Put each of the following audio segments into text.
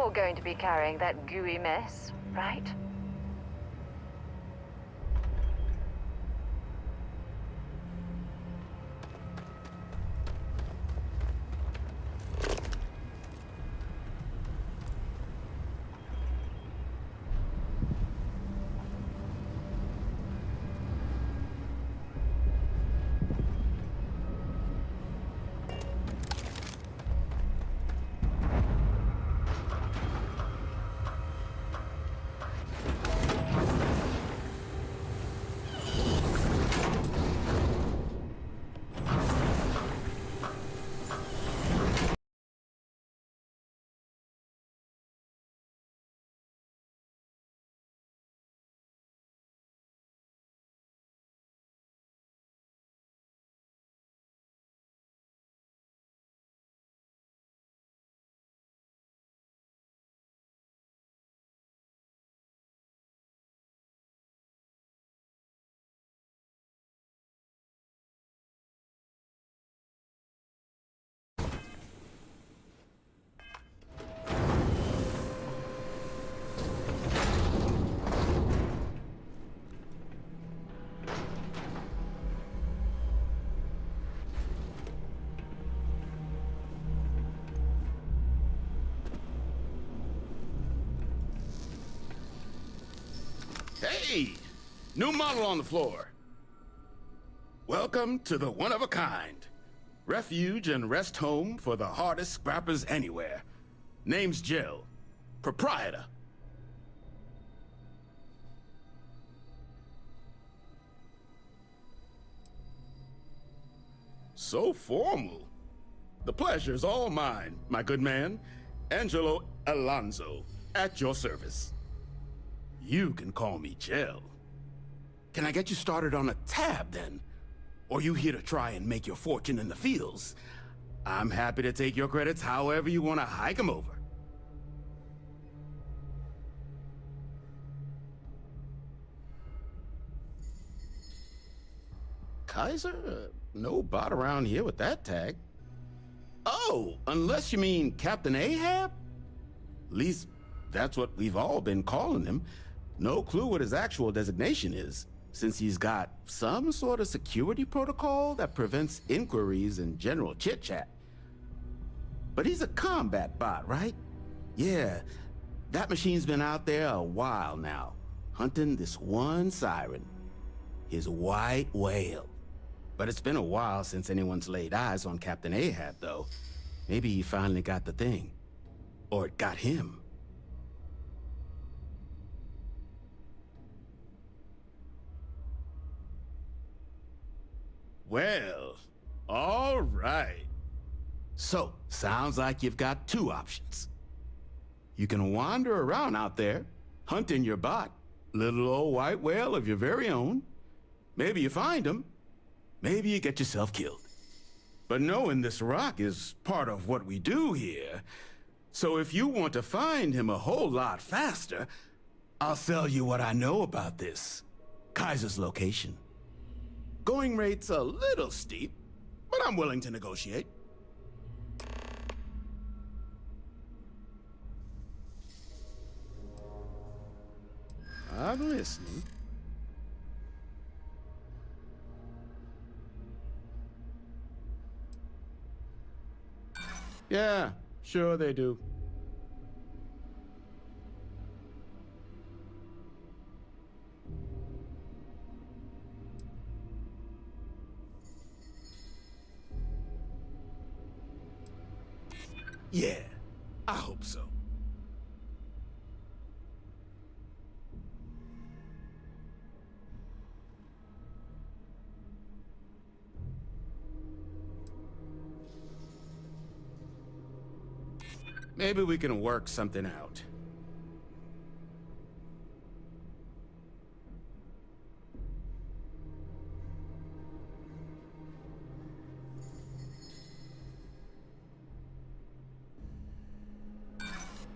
you're going to be carrying that gooey mess, right? Hey! New model on the floor. Welcome to the one-of-a-kind. Refuge and rest home for the hardest scrappers anywhere. Name's Jill. Proprietor. So formal. The pleasure's all mine, my good man. Angelo Alonso, at your service. You can call me Jill. Can I get you started on a tab, then? Or you here to try and make your fortune in the fields? I'm happy to take your credits however you want to hike them over. Kaiser? No bot around here with that tag. Oh, unless you mean Captain Ahab? At least, that's what we've all been calling him. No clue what his actual designation is, since he's got some sort of security protocol that prevents inquiries and general chit-chat. But he's a combat bot, right? Yeah, that machine's been out there a while now, hunting this one siren, his white whale. But it's been a while since anyone's laid eyes on Captain Ahab, though. Maybe he finally got the thing. Or it got him. Well, all right. So, sounds like you've got two options. You can wander around out there, hunting your bot, little old white whale of your very own. Maybe you find him, maybe you get yourself killed. But knowing this rock is part of what we do here, so if you want to find him a whole lot faster, I'll sell you what I know about this. Kaiser's location. Going rate's a little steep, but I'm willing to negotiate. I'm listening. Yeah, sure they do. Yeah, I hope so. Maybe we can work something out.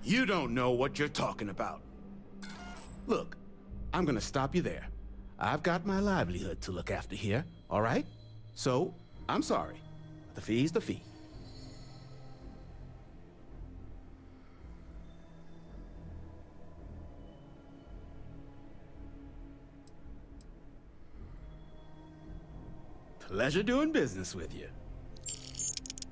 You don't know what you're talking about. Look, I'm gonna stop you there. I've got my livelihood to look after here, all right? So, I'm sorry. The fee's the fee. Pleasure doing business with you.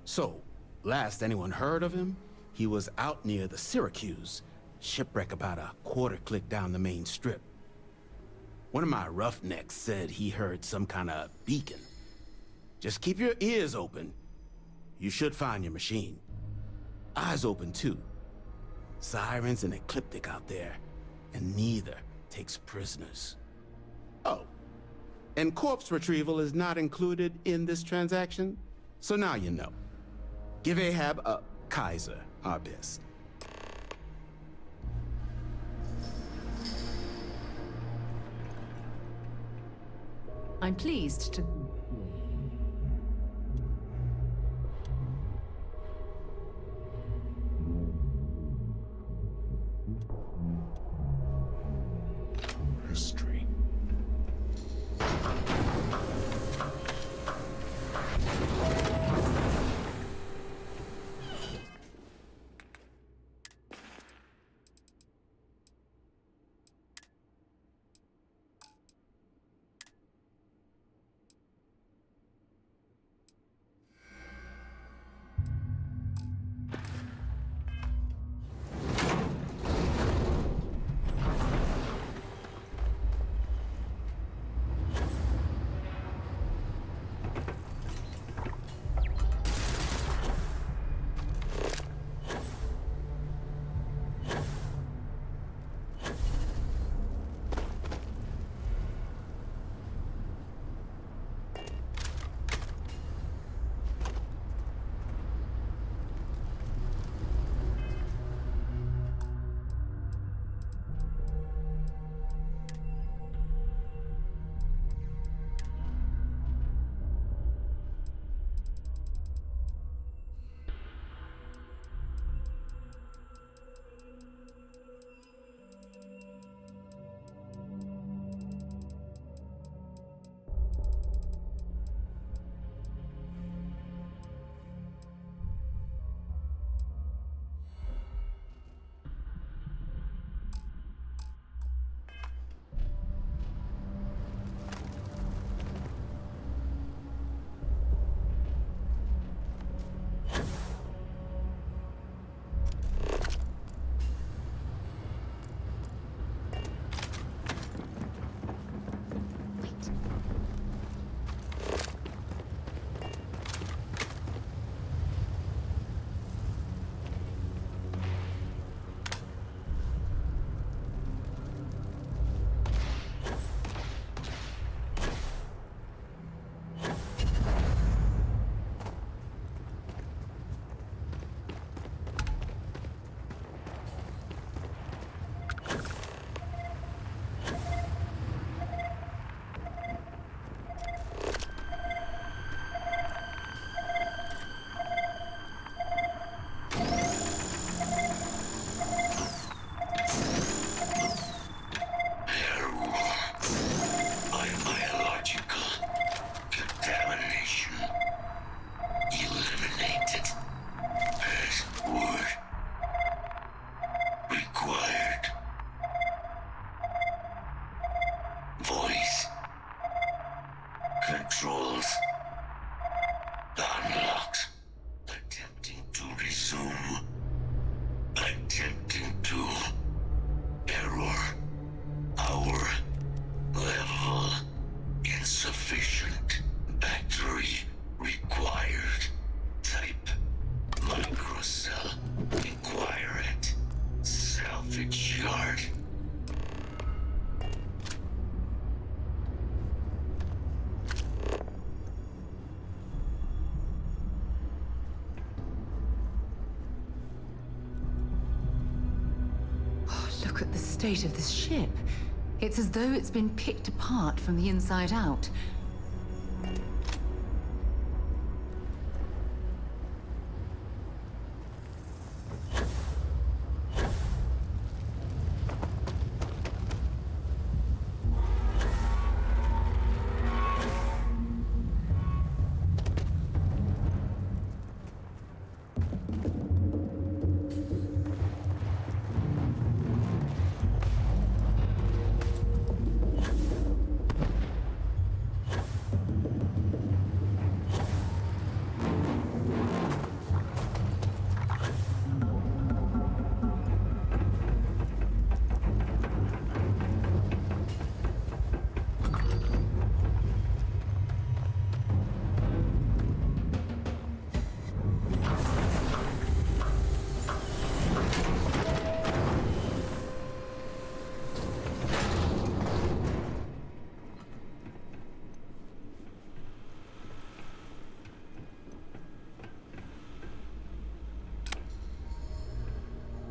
So, last anyone heard of him, he was out near the Syracuse. Shipwreck about a quarter click down the main strip. One of my roughnecks said he heard some kind of beacon. Just keep your ears open. You should find your machine. Eyes open, too. Sirens and ecliptic out there, and neither takes prisoners. Oh, and corpse retrieval is not included in this transaction, so now you know. Give Ahab a Kaiser our best. I'm pleased to... History. Controls unlocked. Attempting to resume. Attempting to. Error. Power level insufficient. Battery required. Type microcell. Acquire it. Salvage yard. Look at the state of this ship. It's as though it's been picked apart from the inside out.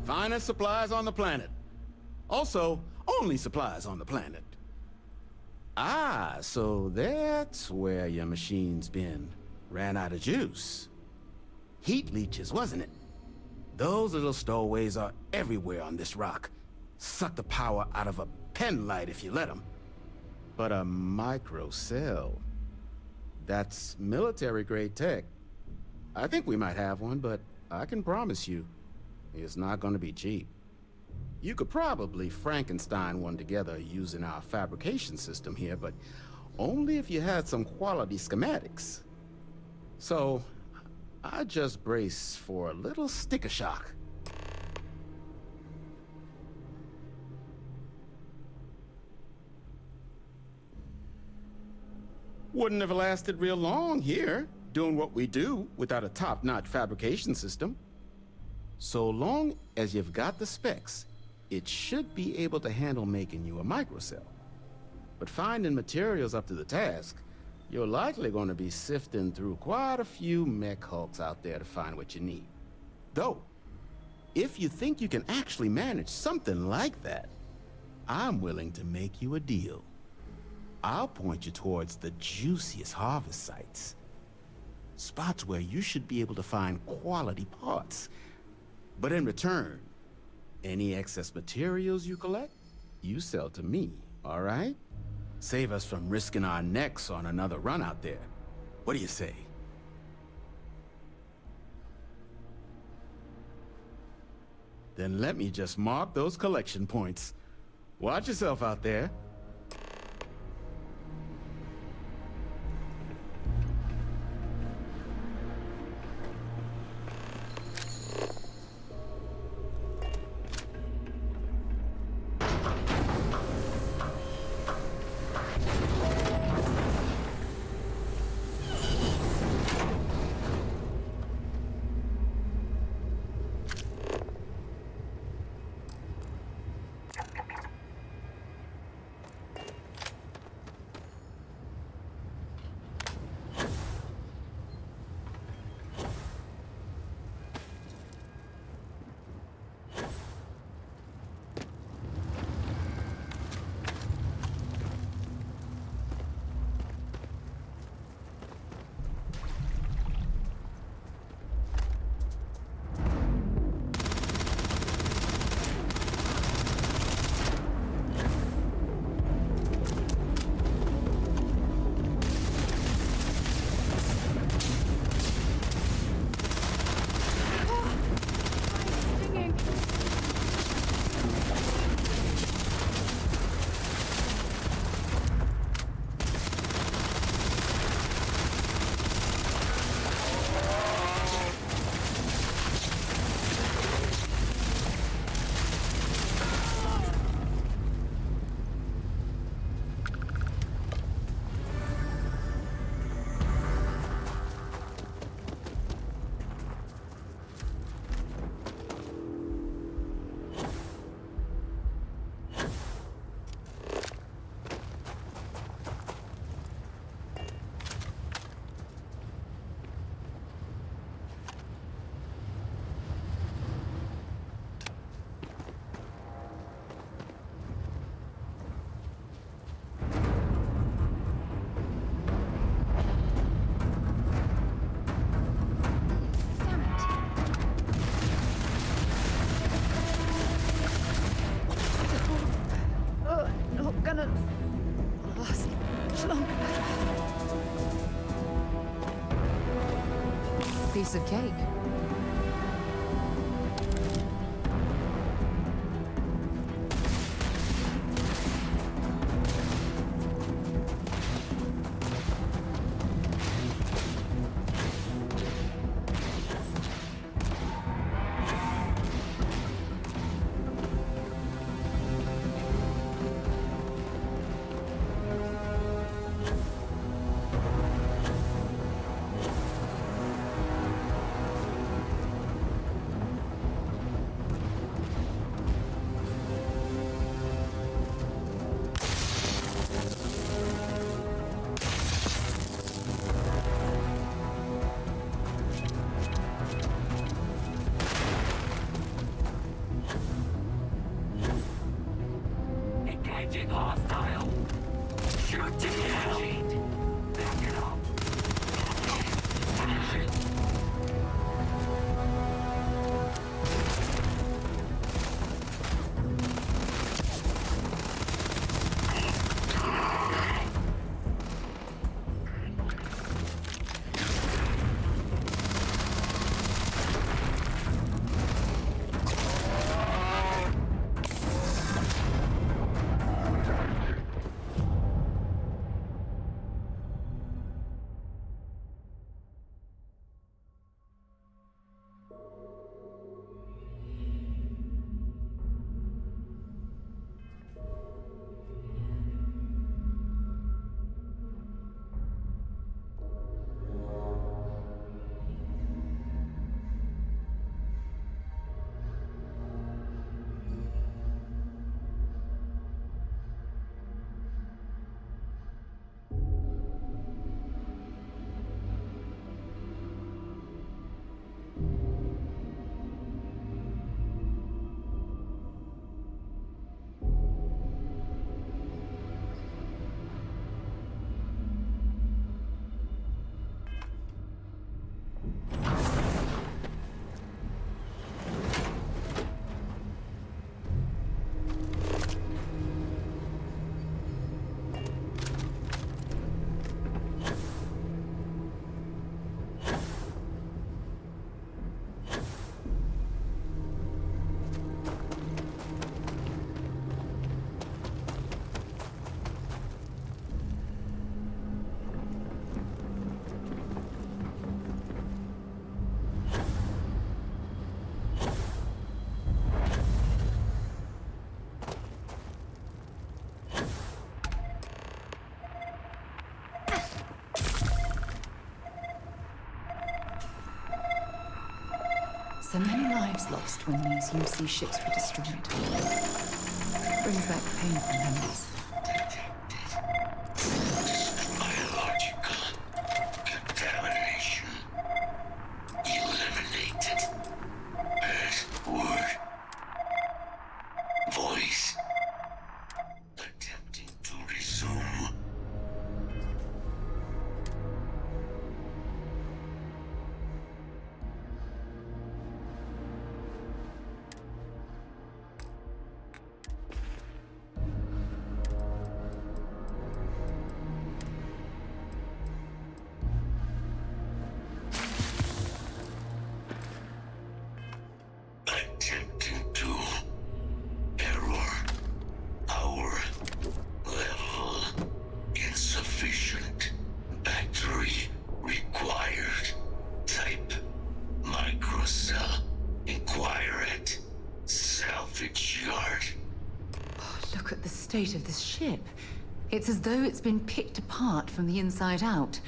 Finest supplies on the planet. Also, only supplies on the planet. Ah, so that's where your machine's been. Ran out of juice. Heat leeches, wasn't it? Those little stowaways are everywhere on this rock. Suck the power out of a pen light if you let them. But a microcell. That's military-grade tech. I think we might have one, but I can promise you, it's not gonna be cheap. You could probably Frankenstein one together using our fabrication system here, but only if you had some quality schematics. So, I just brace for a little sticker shock. Wouldn't have lasted real long here, doing what we do without a top-notch fabrication system. So long as you've got the specs, it should be able to handle making you a microcell. But finding materials up to the task, you're likely going to be sifting through quite a few mech hulks out there to find what you need. Though, if you think you can actually manage something like that, I'm willing to make you a deal. I'll point you towards the juiciest harvest sites. Spots where you should be able to find quality parts. But in return, any excess materials you collect, you sell to me, all right? Save us from risking our necks on another run out there. What do you say? Then let me just mark those collection points. Watch yourself out there. Piece of cake. So many lives lost when these UC ships were destroyed. Brings back painful memories. Biological contamination eliminated. Word. Voice. Attempting to resume. Attempting to error. Power level insufficient. Battery required. Type microcell. Inquire at salvage yard. Look at the state of this ship. It's as though it's been picked apart from the inside out.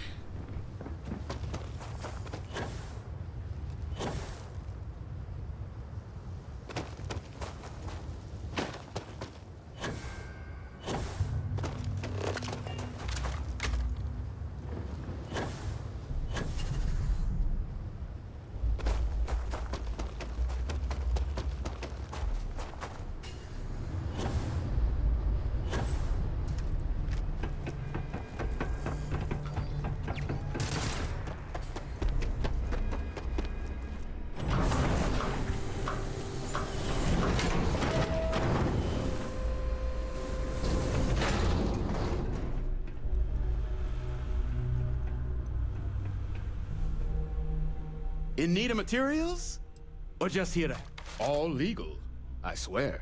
In need of materials? Or just here to... All legal, I swear.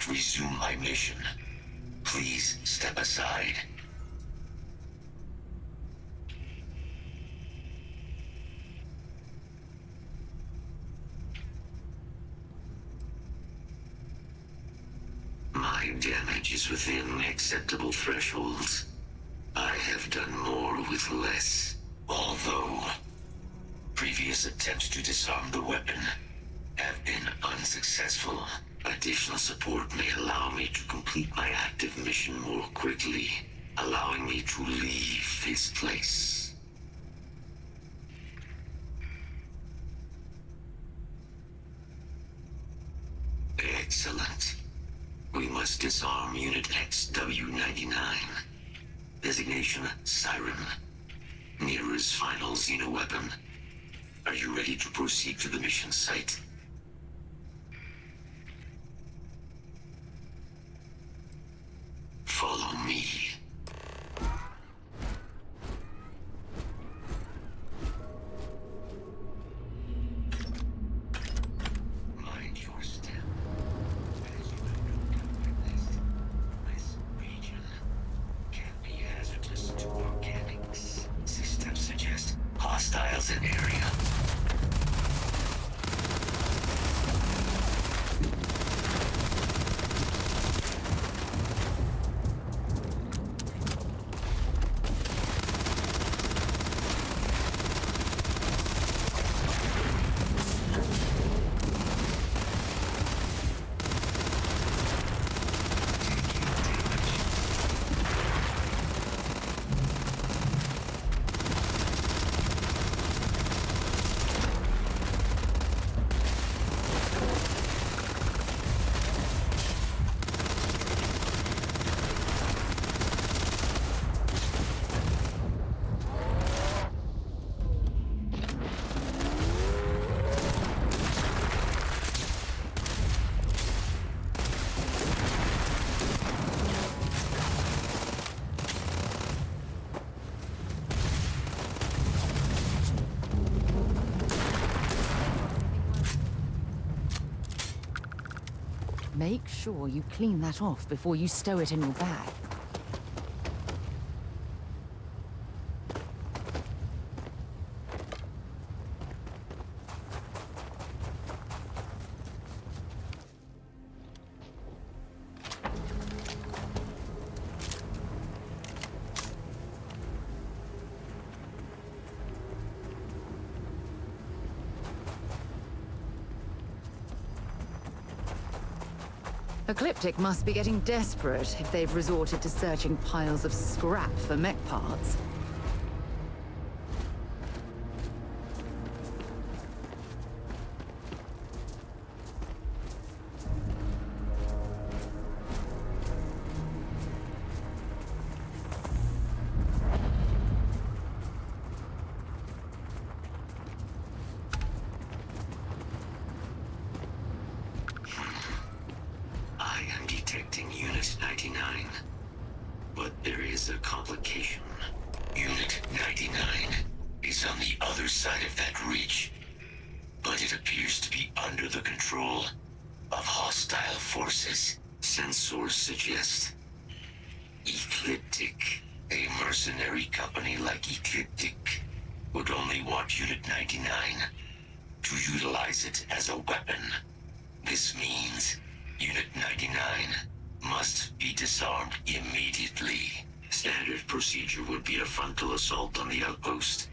must resume my mission. Please step aside. My damage is within acceptable thresholds. I have done more with less. Although previous attempts to disarm the weapon have been unsuccessful, additional support may allow me to complete my active mission more quickly, allowing me to leave this place. Excellent. We must disarm Unit XW-99. Designation Siren. Mirror's final xeno-weapon. Are you ready to proceed to the mission site? Follow me. Mind your step. As you encounter this region can be hazardous to organics. Systems suggest hostiles in area. Make sure you clean that off before you stow it in your bag. Ecliptic must be getting desperate if they've resorted to searching piles of scrap for mech parts. Detecting Unit 99. But there is a complication. Unit 99 is on the other side of that reach. But it appears to be under the control of hostile forces. Sensors suggest Ecliptic, a mercenary company like Ecliptic, would only want Unit 99 to utilize it as a weapon. This means Unit 99 must be disarmed immediately. Standard procedure would be a frontal assault on the outpost.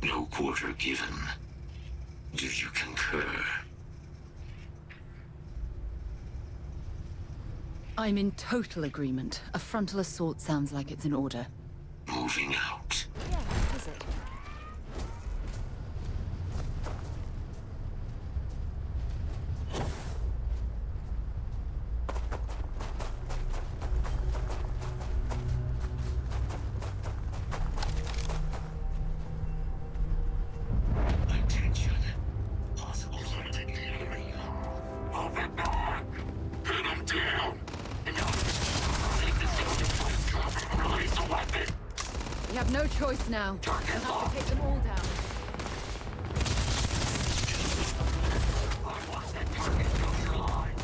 No quarter given. Do you concur? I'm in total agreement. A frontal assault sounds like it's in order. Moving out. Yeah, is it? Attention. Possible threat in the area. Open door. Pin him down. Enough. Take this unit, drop it, and release the weapon. We have no choice now. We'll have to take them all down. I want that target to your line.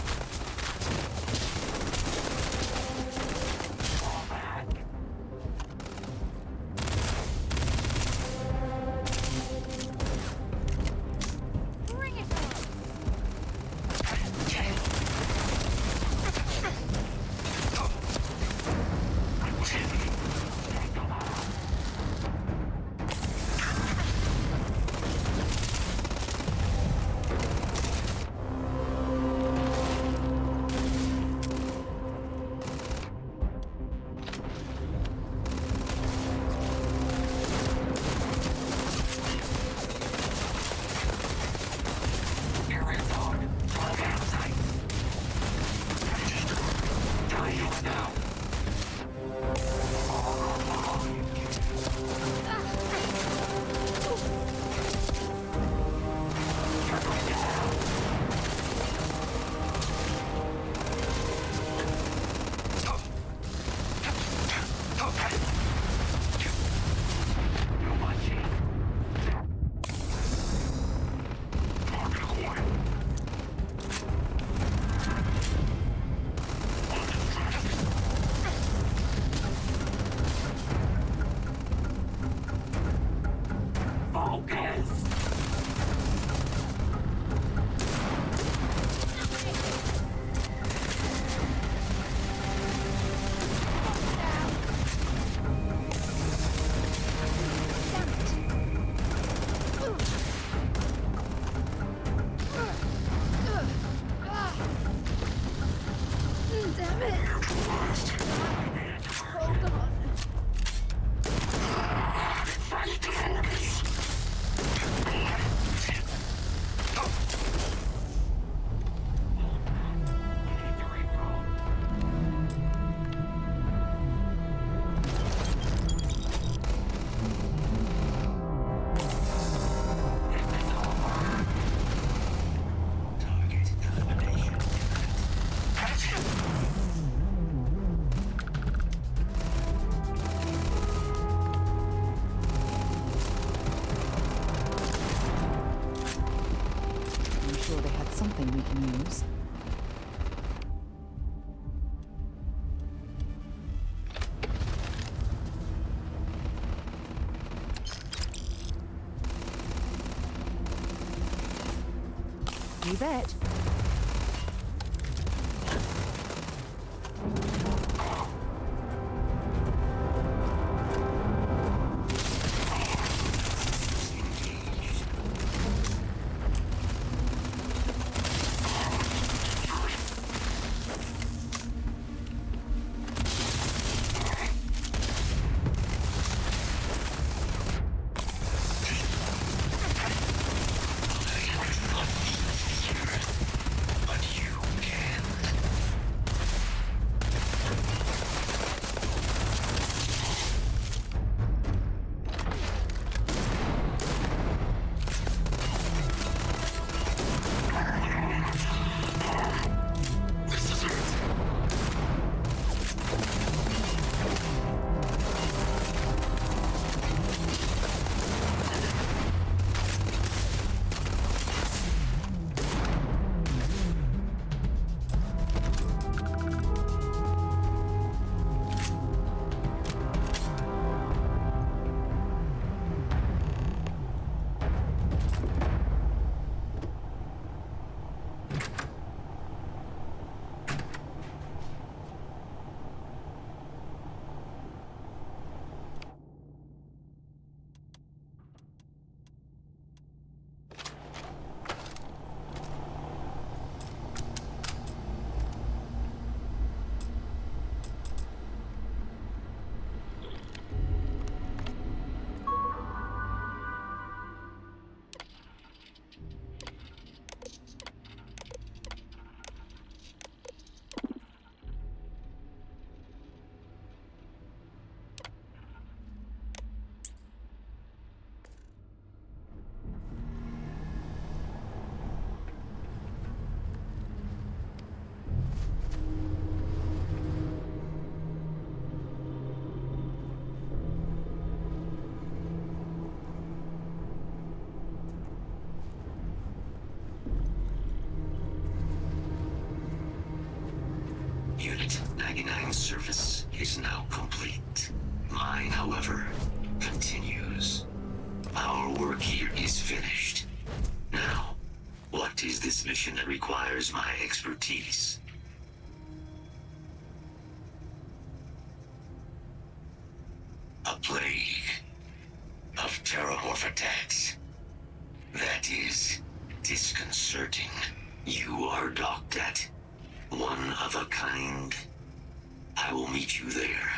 Damn it! Hold on. I'm sure they had something we can use. You bet. But you can. This is it. Unit 99 service is now complete. Mine, however, continues. Our work here is finished. Now, what is this mission that requires my expertise? A plague of terramorph attacks. That is disconcerting. You are docked at one of a kind. I will meet you there.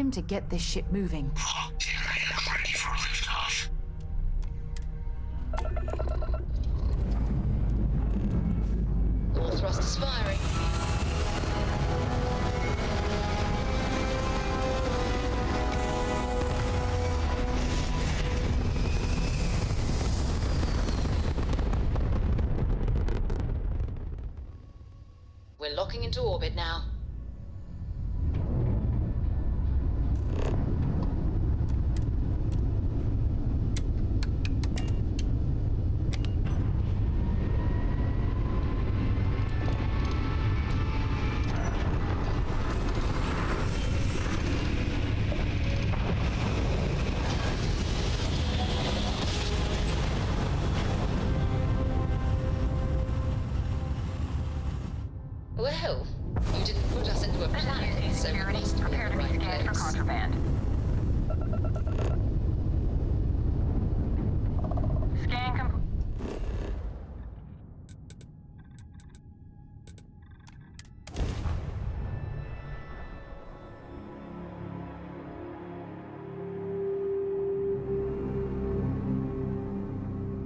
Time to get this ship moving. Locked in and ready for liftoff. All thrusters firing. We're locking into orbit now. Well, you didn't put us into a planet, so we must be in the right place. Contraband. Scan complete.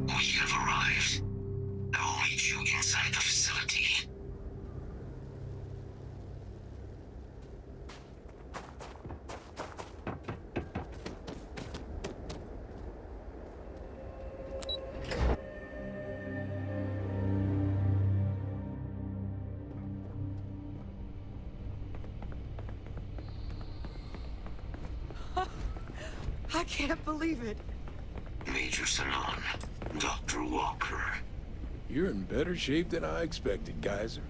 We have arrived. I will meet you inside the facility. I can't believe it. Major Sanon, Dr. Walker. You're in better shape than I expected, Geyser.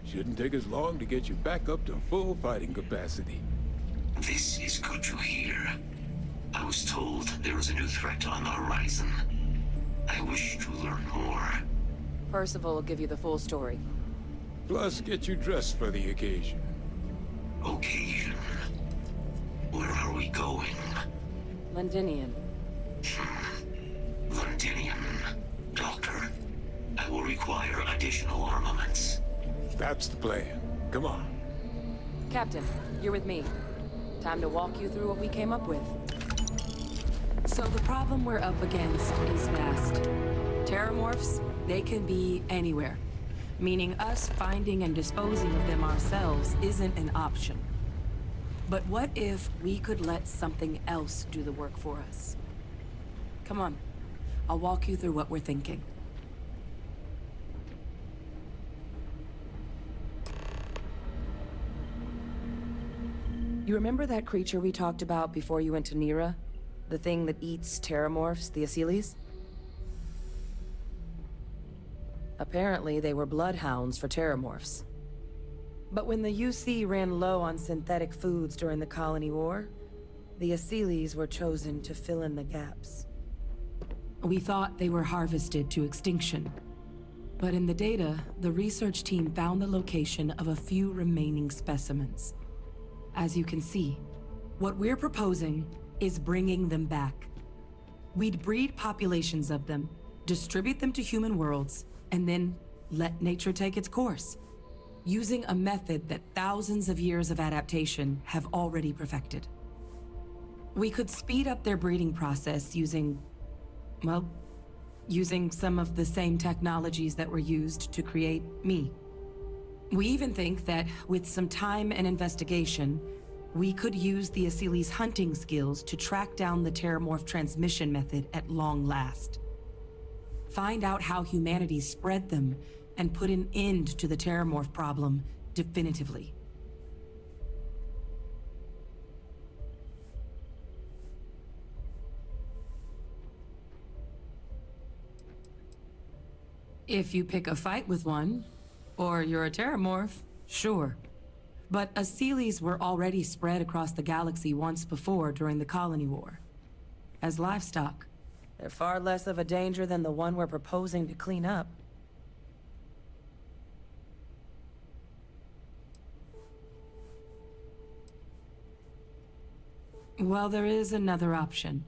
Shouldn't take us long to get you back up to full fighting capacity. This is good to hear. I was told there was a new threat on the horizon. I wish to learn more. Percival will give you the full story. Plus, get you dressed for the occasion. Occasion. Where are we going? Londinian. Londinium. Doctor, I will require additional armaments. That's the plan. Come on. Captain, you're with me. Time to walk you through what we came up with. So the problem we're up against is vast. Terramorphs, they can be anywhere. Meaning us finding and disposing of them ourselves isn't an option. But what if we could let something else do the work for us? Come on, I'll walk you through what we're thinking. You remember that creature we talked about before you went to Nira? The thing that eats terramorphs, the Asylees? Apparently, they were bloodhounds for terramorphs. But when the UC ran low on synthetic foods during the Colony War, the Asylees were chosen to fill in the gaps. We thought they were harvested to extinction. But in the data, the research team found the location of a few remaining specimens. As you can see, what we're proposing is bringing them back. We'd breed populations of them, distribute them to human worlds, and then let nature take its course, using a method that thousands of years of adaptation have already perfected. We could speed up their breeding process using some of the same technologies that were used to create me. We even think that with some time and investigation, we could use the Asylees' hunting skills to track down the Terramorph transmission method at long last. Find out how humanity spread them and put an end to the Terramorph problem definitively. If you pick a fight with one, or you're a Terramorph, sure. But Asylees were already spread across the galaxy once before during the Colony War. As livestock, they're far less of a danger than the one we're proposing to clean up. Well, there is another option.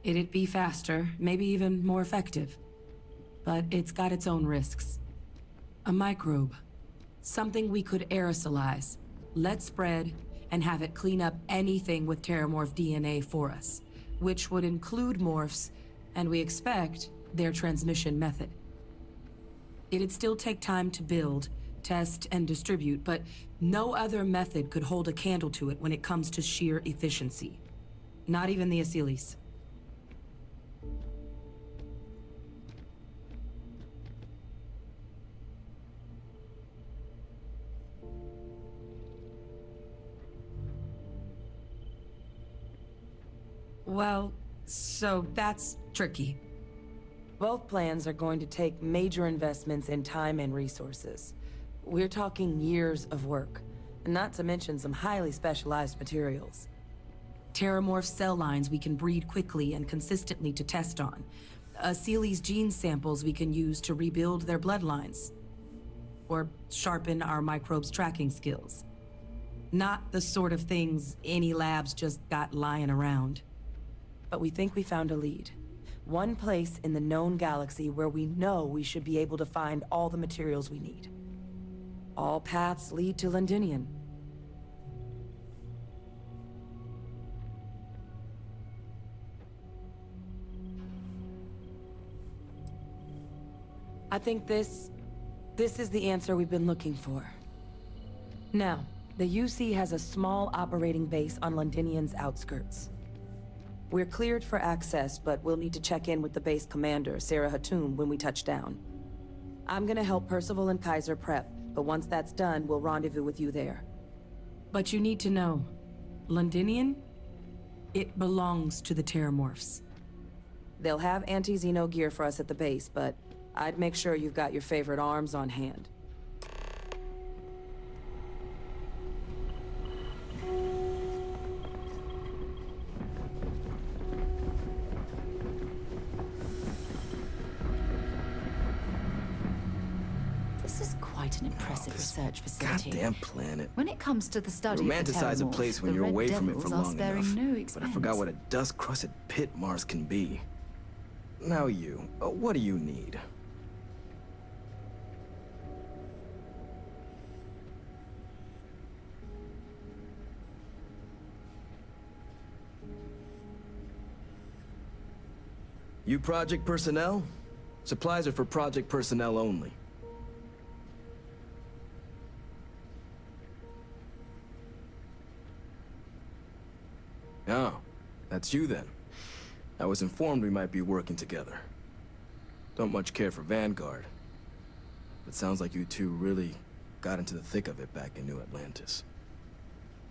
It'd be faster, maybe even more effective. But it's got its own risks. A microbe. Something we could aerosolize, let spread, and have it clean up anything with Terramorph DNA for us, which would include morphs, and we expect their transmission method. It'd still take time to build, test, and distribute, but no other method could hold a candle to it when it comes to sheer efficiency. Not even the Asylees. Well, so that's tricky. Both plans are going to take major investments in time and resources. We're talking years of work, not to mention some highly specialized materials. Terramorph cell lines we can breed quickly and consistently to test on. Asylees' gene samples we can use to rebuild their bloodlines. Or sharpen our microbes' tracking skills. Not the sort of things any labs just got lying around. But we think we found a lead. One place in the known galaxy where we know we should be able to find all the materials we need. All paths lead to Londinian. I think this is the answer we've been looking for. Now, the UC has a small operating base on Londinian's outskirts. We're cleared for access, but we'll need to check in with the base commander, Sarah Hatum, when we touch down. I'm gonna help Percival and Kaiser prep, but once that's done, we'll rendezvous with you there. But you need to know, Londinian, it belongs to the Terramorphs. They'll have anti-Xeno gear for us at the base, but I'd make sure you've got your favorite arms on hand. This is quite an impressive research facility. Goddamn planet. When it comes to the study Romanticize a of the place when Terramorphs, you're the away Red from it for Devils are long sparing enough. no But expense. I forgot what a dust-crusted pit Mars can be. Now you, what do you need? You project personnel? Supplies are for project personnel only. Oh, that's you then. I was informed we might be working together. Don't much care for Vanguard. But sounds like you two really got into the thick of it back in New Atlantis.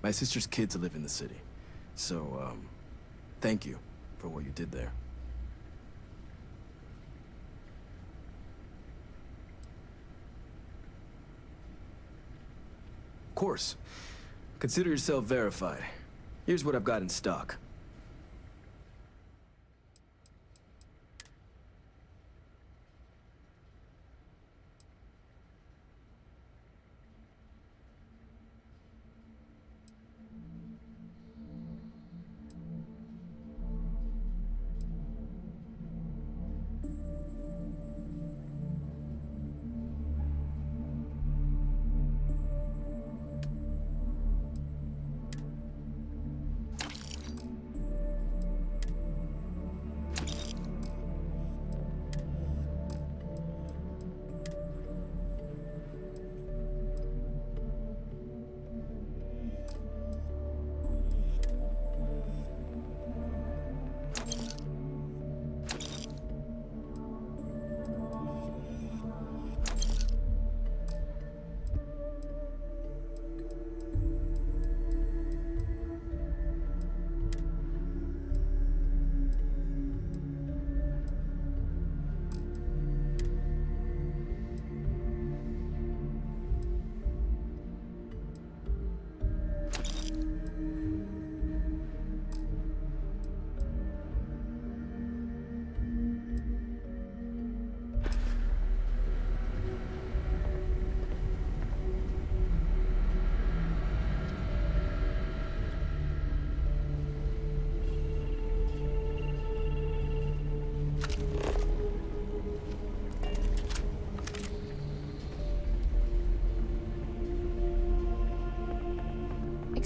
My sister's kids live in the city. So, thank you for what you did there. Of course. Consider yourself verified. Here's what I've got in stock.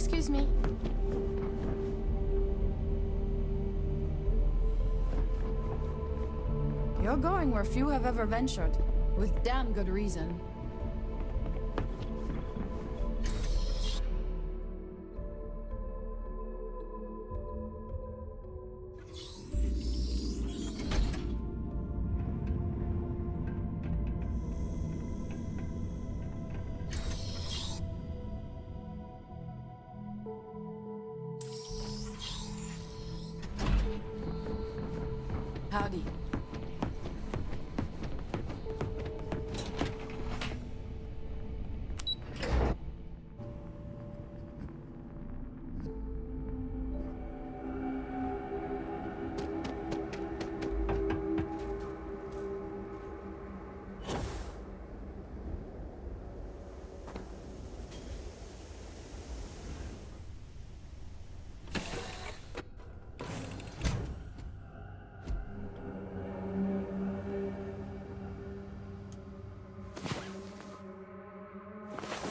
Excuse me. You're going where few have ever ventured, with damn good reason. Howdy.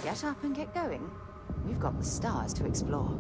Get up and get going. We've got the stars to explore.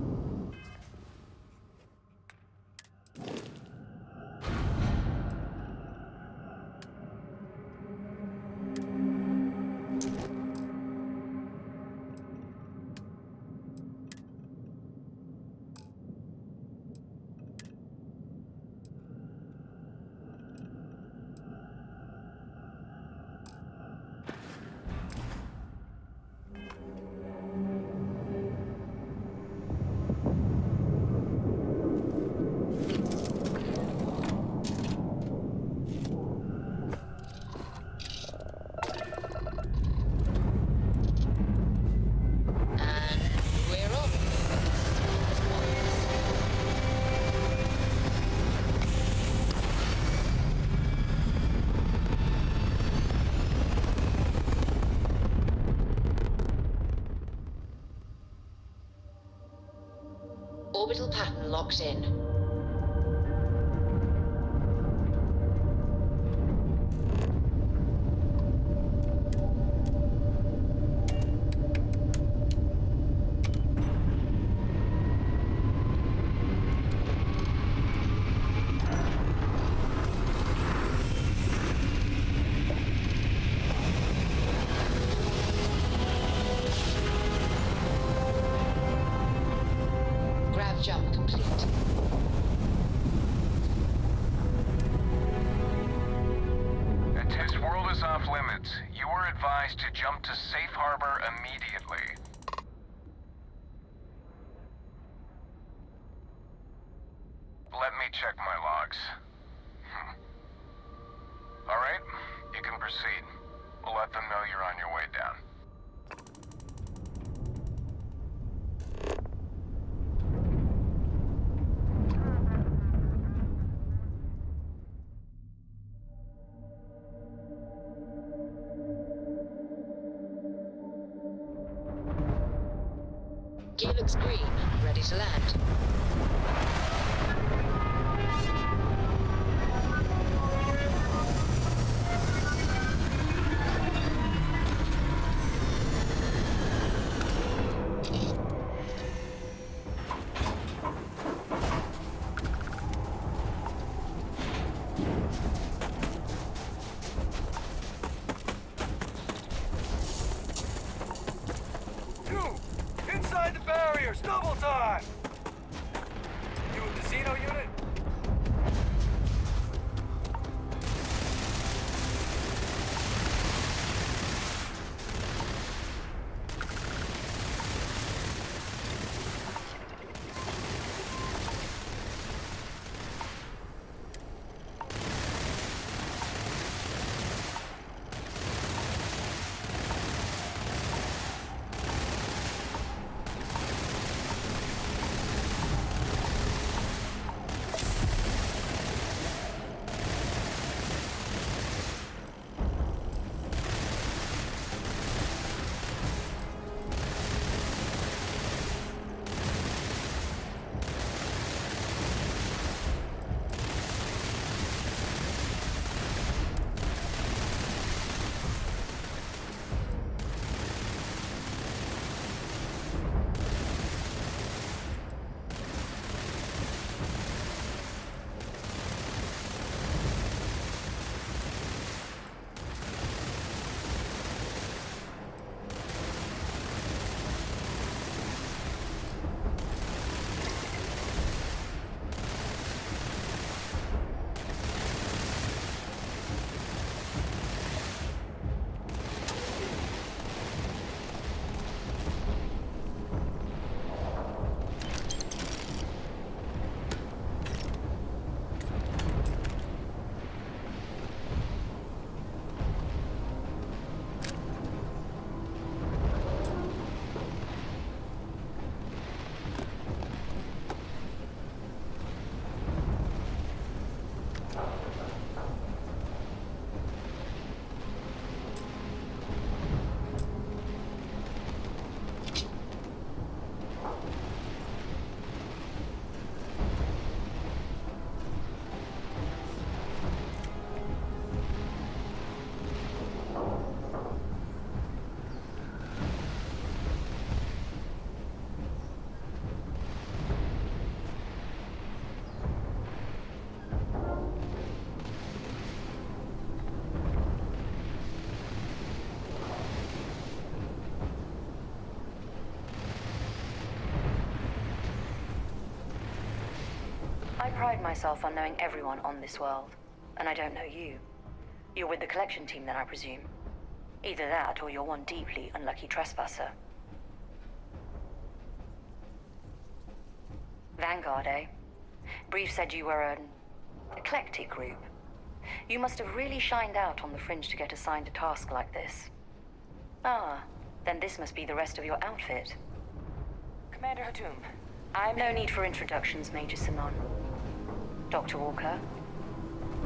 Orbital pattern locked in. Grav jump complete. This world is off limits. You are advised to jump to safe harbor immediately. Let me check my logs. All right, you can proceed. We'll let them know you're on your way down. Gear looks green, ready to land. Inside the barriers, double time! You a casino unit? pride myself on knowing everyone on this world, and I don't know you. You're with the collection team then, I presume. Either that, or you're one deeply unlucky trespasser. Vanguard, eh? Brief said you were an eclectic group. You must have really shined out on the fringe to get assigned a task like this. Ah, then this must be the rest of your outfit. Commander Hatum, No need for introductions, Major Sanon. Dr. Walker,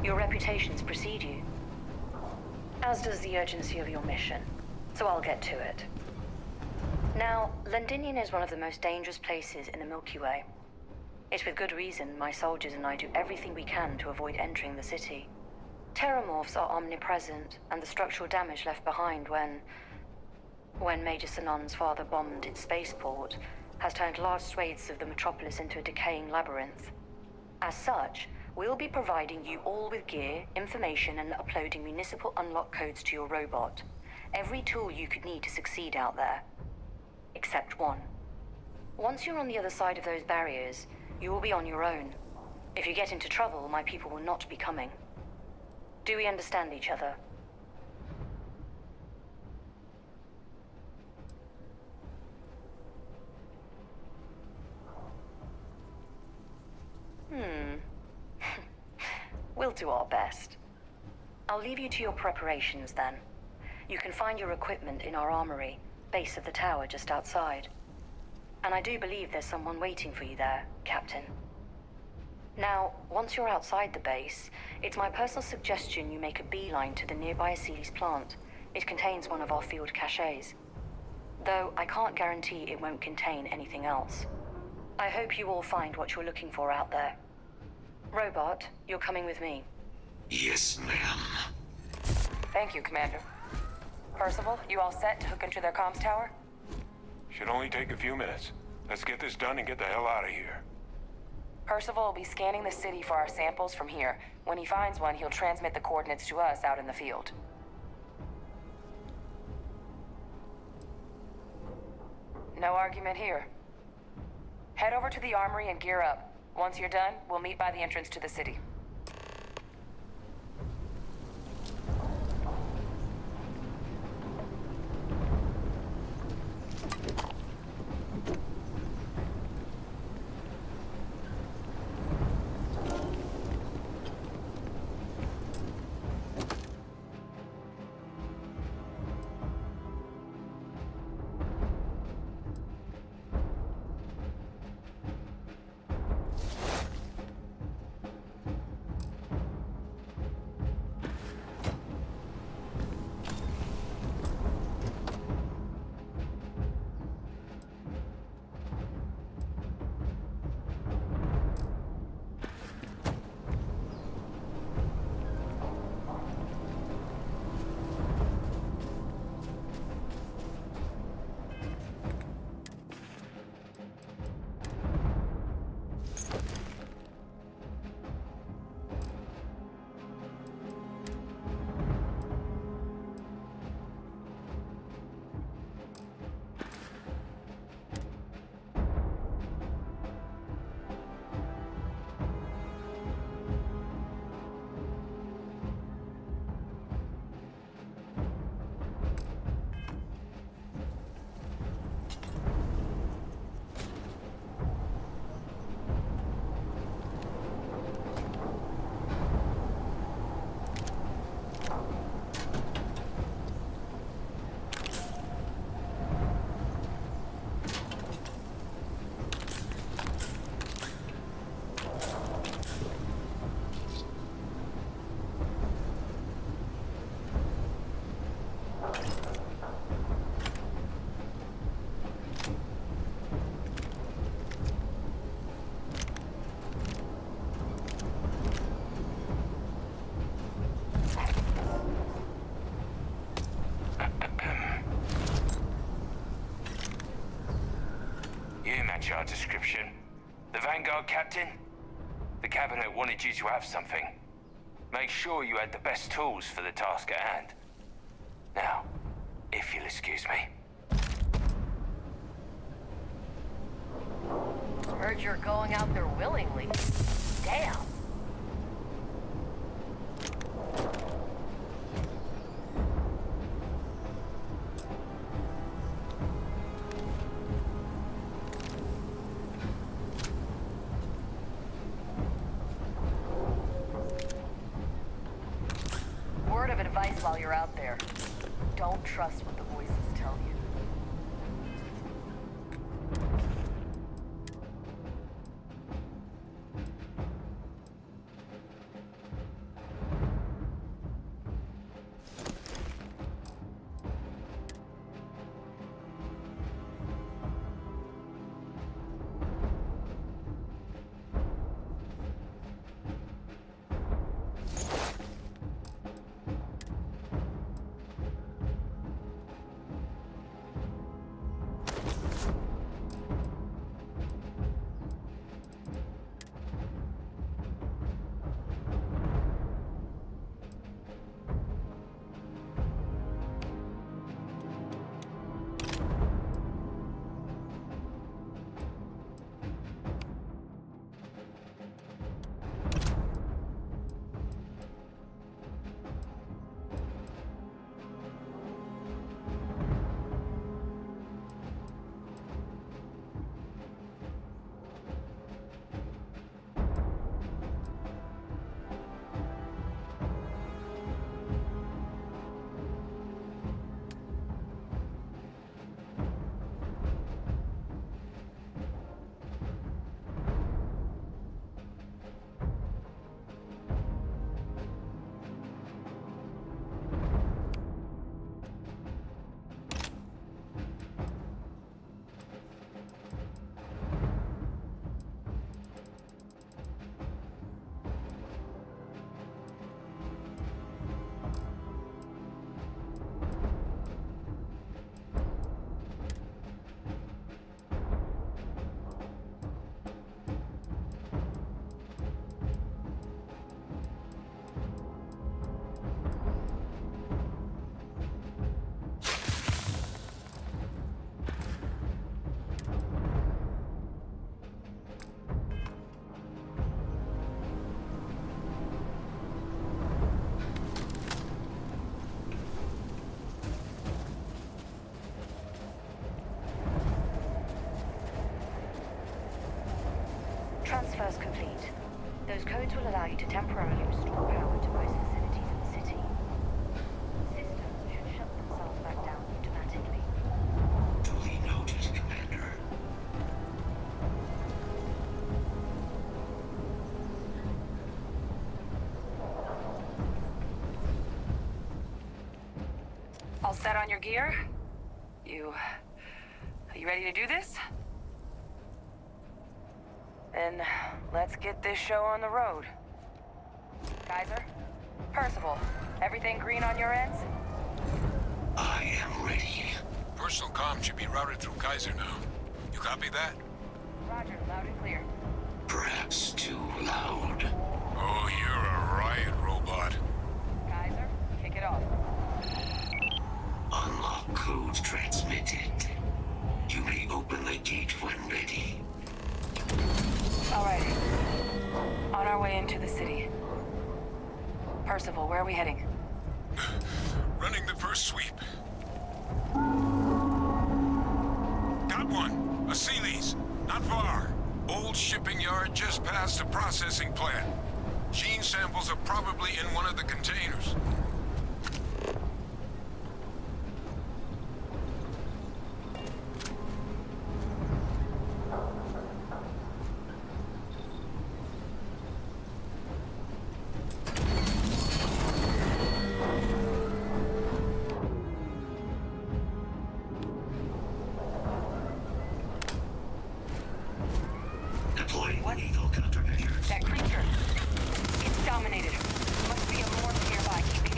your reputations precede you. As does the urgency of your mission, so I'll get to it. Now, Londinian is one of the most dangerous places in the Milky Way. It's with good reason my soldiers and I do everything we can to avoid entering the city. Terramorphs are omnipresent, and the structural damage left behind when Major Sanon's father bombed its spaceport has turned large swathes of the metropolis into a decaying labyrinth. As such, we'll be providing you all with gear, information, and uploading municipal unlock codes to your robot. Every tool you could need to succeed out there. Except one. Once you're on the other side of those barriers, you will be on your own. If you get into trouble, my people will not be coming. Do we understand each other? We'll do our best. I'll leave you to your preparations then. You can find your equipment in our armory, base of the tower just outside. And I do believe there's someone waiting for you there, Captain. Now, once you're outside the base, it's my personal suggestion you make a beeline to the nearby Aceles plant. It contains one of our field caches. Though I can't guarantee it won't contain anything else. I hope you all find what you're looking for out there. Robot, you're coming with me. Yes, ma'am. Thank you, Commander. Percival, you all set to hook into their comms tower? Should only take a few minutes. Let's get this done and get the hell out of here. Percival will be scanning the city for our samples from here. When he finds one, he'll transmit the coordinates to us out in the field. No argument here. Head over to the armory and gear up. Once you're done, we'll meet by the entrance to the city. Our description. The Vanguard captain? The cabinet wanted you to have something. Make sure you had the best tools for the task at hand. Now, if you'll excuse me. Heard you're going out there willingly. Damn. Word of advice while you're out there. Don't trust what the voices tell you. Transfers complete. Those codes will allow you to temporarily restore power to most facilities in the city. Systems should shut themselves back down automatically. Duly noted, Commander. All set on your gear? Are you ready to do this? Then let's get this show on the road. Kaiser? Percival, everything green on your ends? I am ready. Personal comm should be routed through Kaiser now. You copy that? Roger, loud and clear. Perhaps too loud. Oh, you're a riot robot. Kaiser, kick it off. Unlock code transmitted. You may open the gate when ready. All right. On our way into the city. Percival, where are we heading? Running the first sweep. Got one. A Sealy's. Not far. Old shipping yard just past the processing plant. Gene samples are probably in one of the containers. That creature. It's dominated. Must be a morph nearby keeping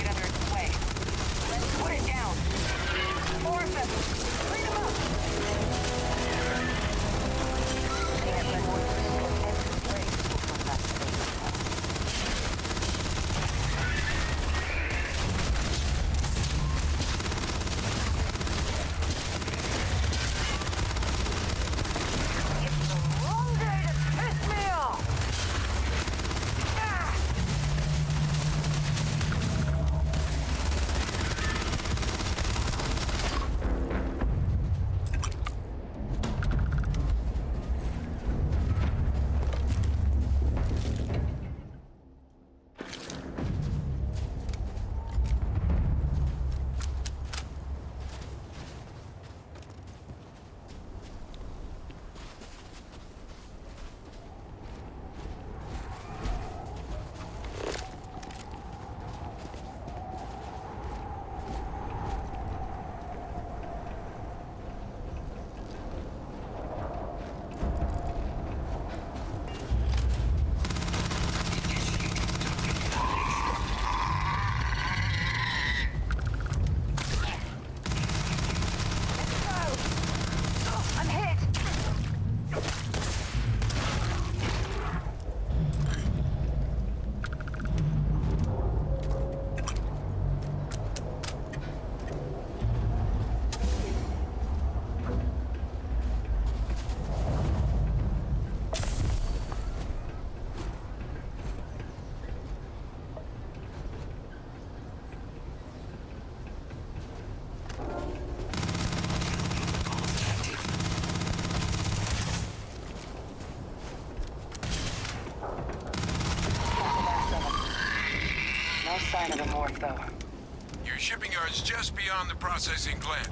sign of a morph, though. Your shipping yard's just beyond the processing plant.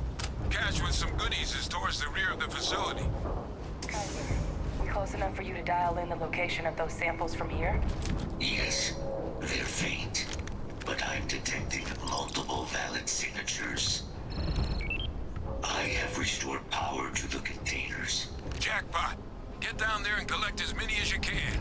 Cache with some goodies is towards the rear of the facility. Kaiser, we close enough for you to dial in the location of those samples from here? Yes, they're faint, but I'm detecting multiple valid signatures. I have restored power to the containers. Jackpot. Get down there and collect as many as you can.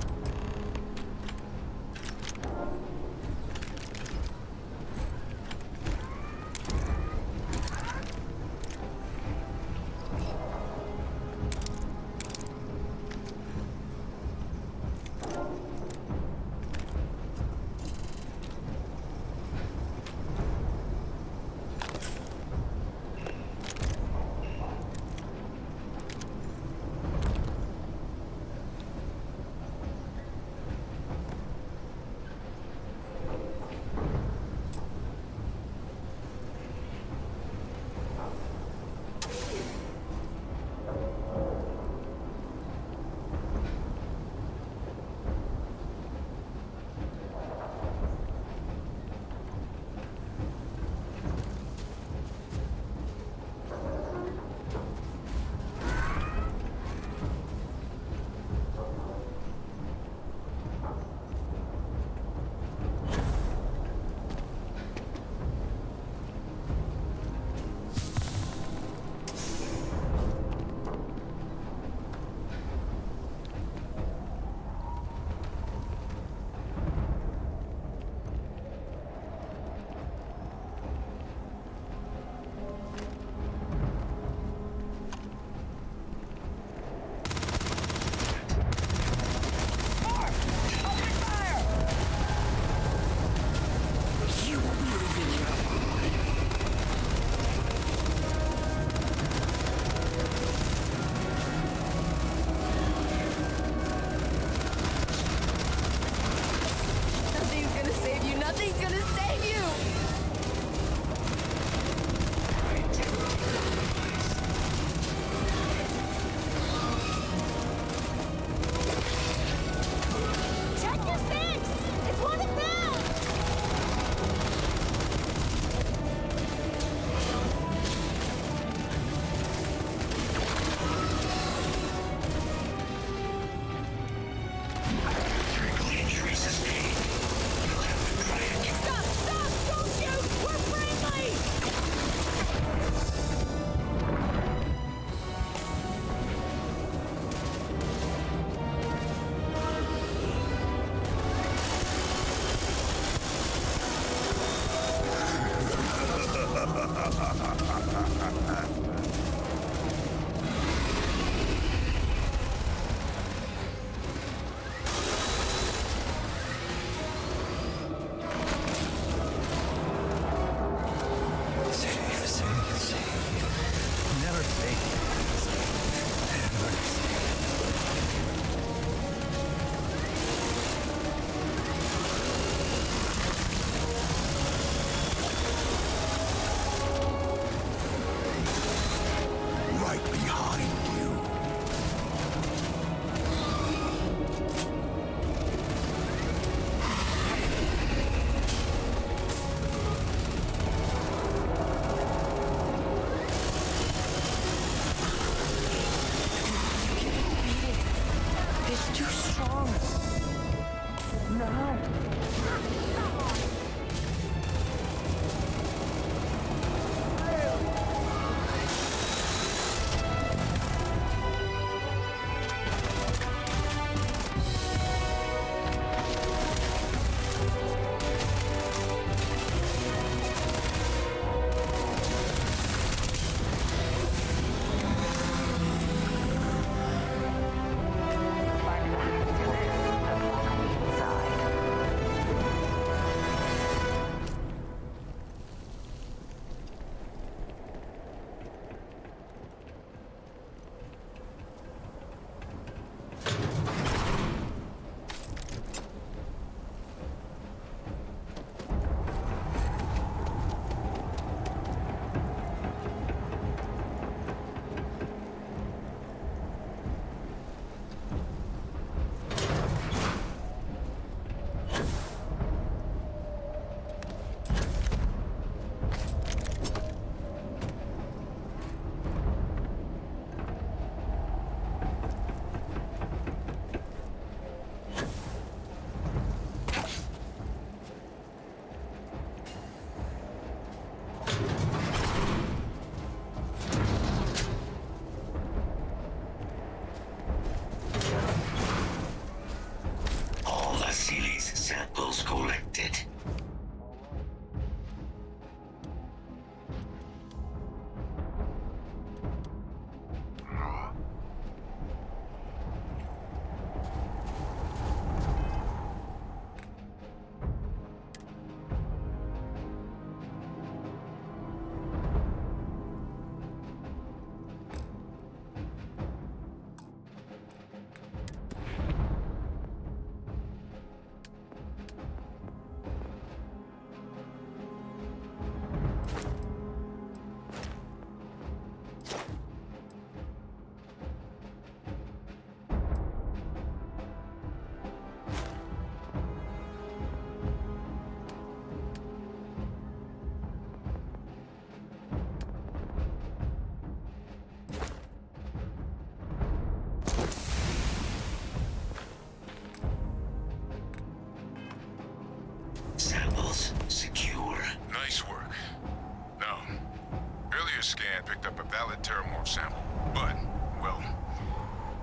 earlier scan picked up a valid terramorph sample, but, well,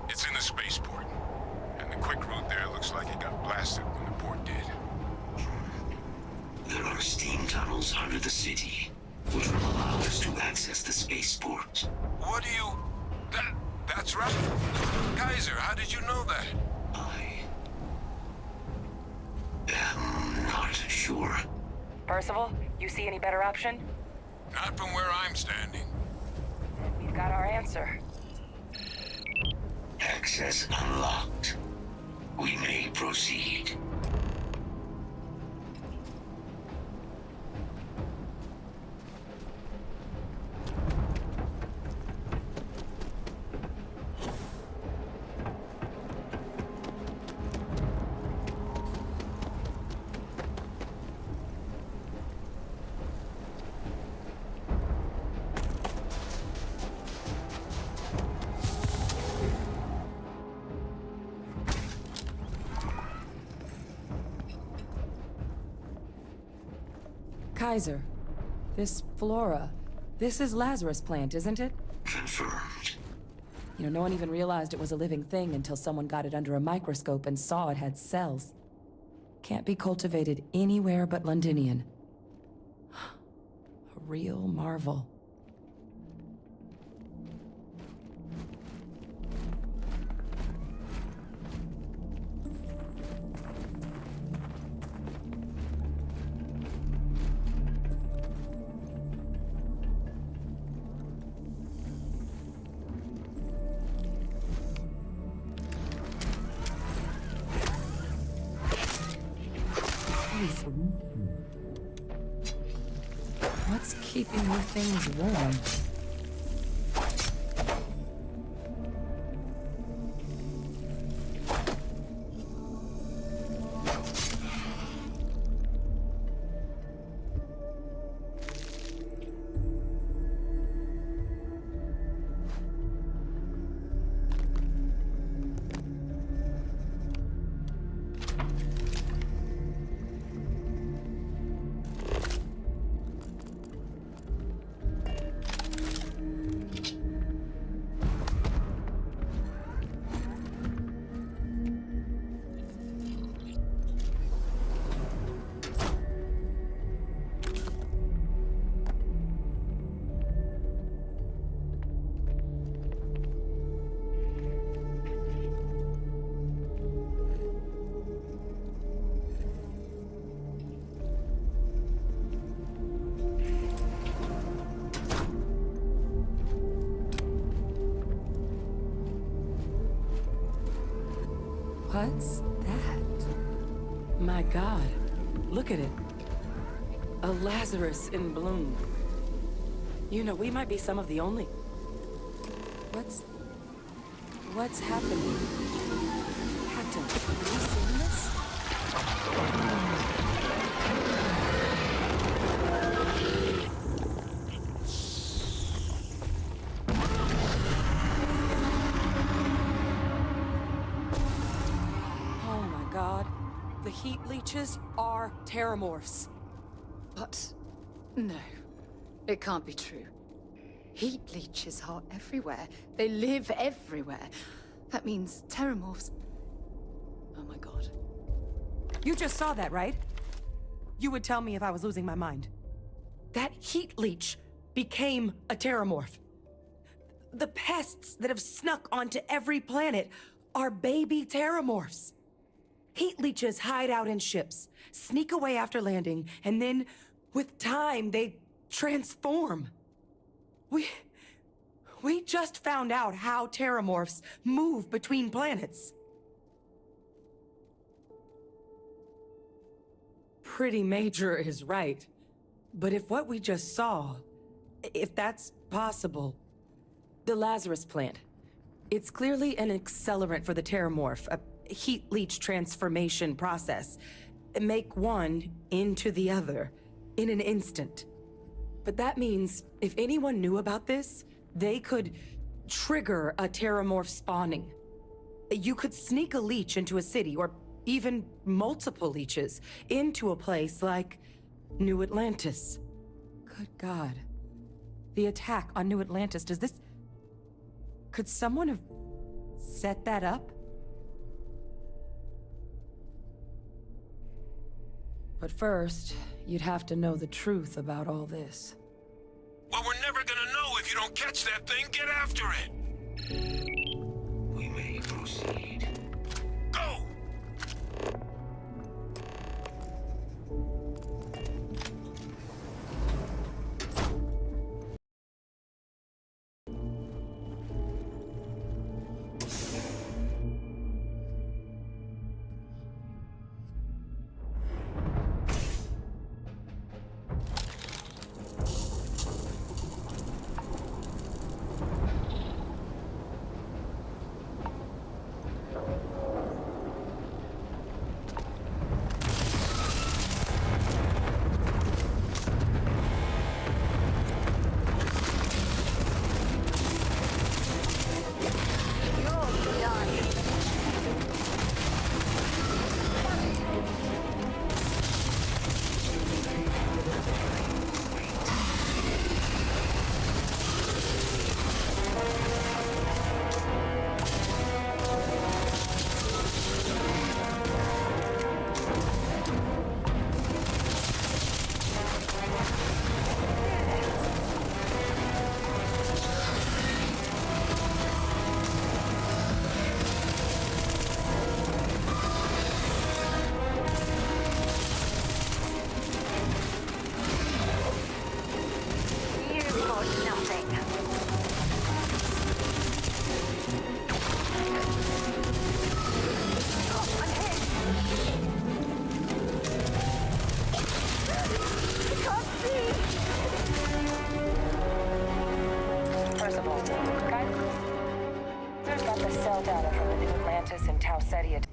it's in the spaceport. And the quick route there looks like it got blasted when the port did. There are steam tunnels under the city, which will allow us to access the spaceport. What do you... That's right. Kaiser, how did you know that? I am not sure. Percival, you see any better option? Not from where I'm standing. We've got our answer. Access unlocked. We may proceed. Kaiser, this flora, this is Lazarus plant, isn't it? Confirmed. You know, no one even realized it was a living thing until someone got it under a microscope and saw it had cells. Can't be cultivated anywhere but Londinian. A real marvel. What's keeping you things warm? What's that? My God, look at it. A Lazarus in bloom. You know, we might be some of the only... What's happening? Captain, have you seen this? The heat leeches are terramorphs. But no, it can't be true. Heat leeches are everywhere. They live everywhere. That means terramorphs. Oh my God. You just saw that, right? You would tell me if I was losing my mind. That heat leech became a terramorph. The pests that have snuck onto every planet are baby terramorphs. Heat leeches hide out in ships, sneak away after landing, and then, with time, they transform. We just found out how terramorphs move between planets. Pretty Major is right. But if what we just saw, if that's possible, the Lazarus plant, it's clearly an accelerant for the terramorph, a heat leech transformation process. Make one into the other in an instant. But that means if anyone knew about this, they could trigger a terramorph spawning. You could sneak a leech into a city, or even multiple leeches, into a place like New Atlantis. Good God. The attack on New Atlantis, does this... Could someone have set that up? But first, you'd have to know the truth about all this. Well, we're never gonna know if you don't catch that thing. Get after it! We may proceed. Go!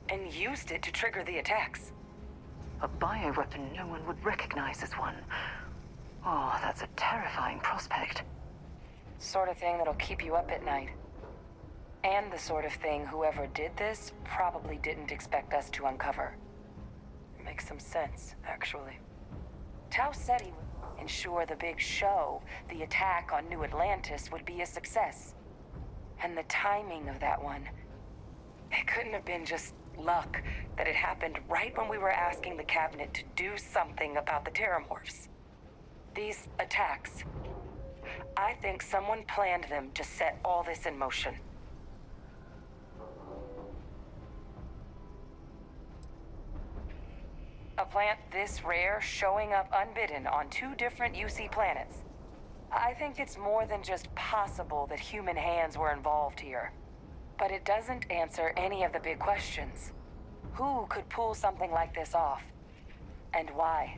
And used it to trigger the attacks. A bioweapon no one would recognize as one. Oh, that's a terrifying prospect. Sort of thing that'll keep you up at night. And the sort of thing whoever did this probably didn't expect us to uncover. Makes some sense, actually. Tau said he would ensure the big show, the attack on New Atlantis, would be a success. And the timing of that one, it couldn't have been just luck that it happened right when we were asking the cabinet to do something about the Terramorphs. These attacks, I think someone planned them to set all this in motion. A plant this rare showing up unbidden on 2 different UC planets. I think it's more than just possible that human hands were involved here. But it doesn't answer any of the big questions. Who could pull something like this off? And why?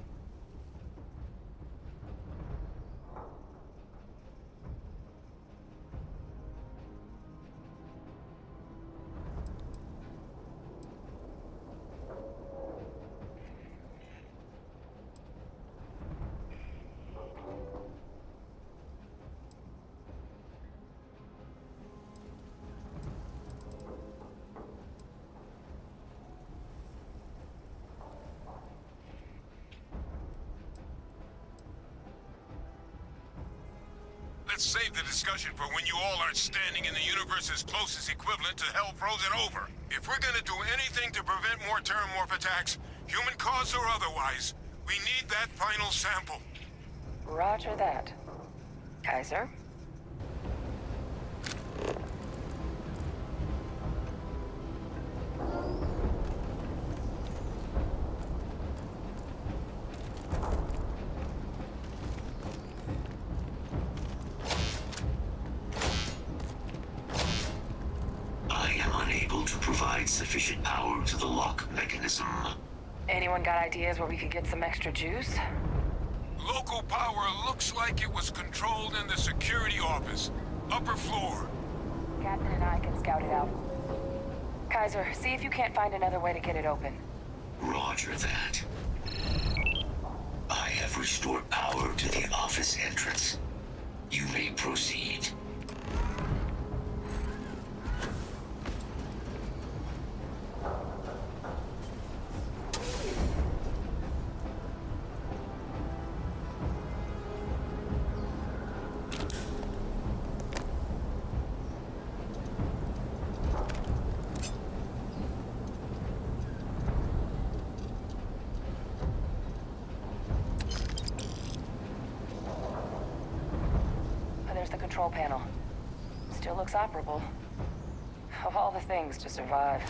Let's save the discussion for when you all aren't standing in the universe's closest equivalent to hell frozen over. If we're gonna do anything to prevent more Terramorph attacks, human caused or otherwise, we need that final sample. Roger that. Kaiser? Sufficient power to the lock mechanism. Anyone got ideas where we could get some extra juice? Local power looks like it was controlled in the security office. Upper floor. Captain and I can scout it out. Kaiser, see if you can't find another way to get it open. Roger that. I have restored power to the office entrance. You may proceed. control panel. Still looks operable. Of all the things to survive.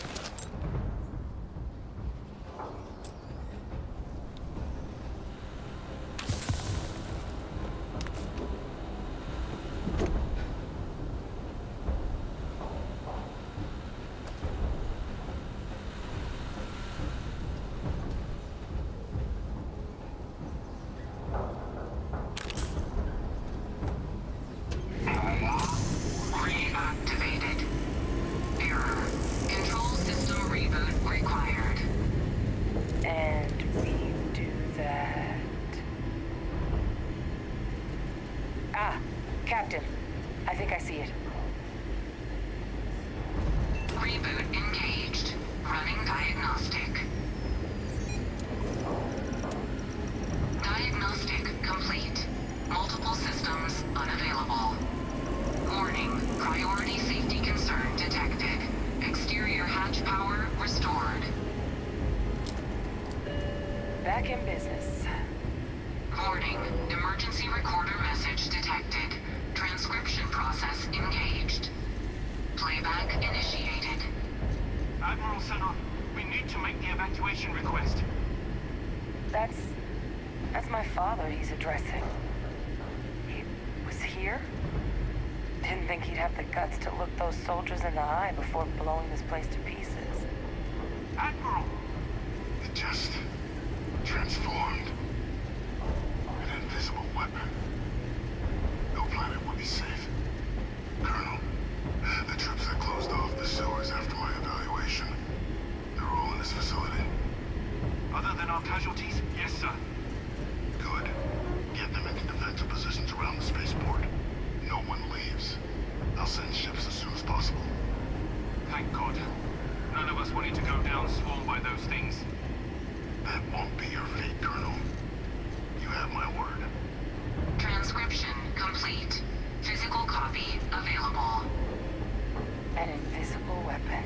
Reactivated. Error. Control system reboot required. And we do that. Ah, Captain. I think I see it. Reboot engaged. Running diagnostic. Diagnostic complete. Multiple systems unavailable. Warning, priority safety concern detected. Exterior hatch power restored. Back in business. Warning, emergency recorder message detected. Transcription process engaged. Playback initiated. Admiral Senon, we need to make the evacuation request. That's my father he's addressing. He was here? Didn't think he'd have the guts to look those soldiers in the eye before blowing this place to pieces. Admiral! It just transformed. An invisible weapon. No planet would be safe. Colonel, the troops that closed off the sewers after my evaluation, they're all in this facility. Other than our casualties? Yes, sir. Good. Get them into defensive positions around the spaceport. No one leaves. I'll send ships as soon as possible. Thank God. None of us wanted to go down swarmed by those things. That won't be your fate, Colonel. You have my word. Transcription complete. Physical copy available. An invisible weapon.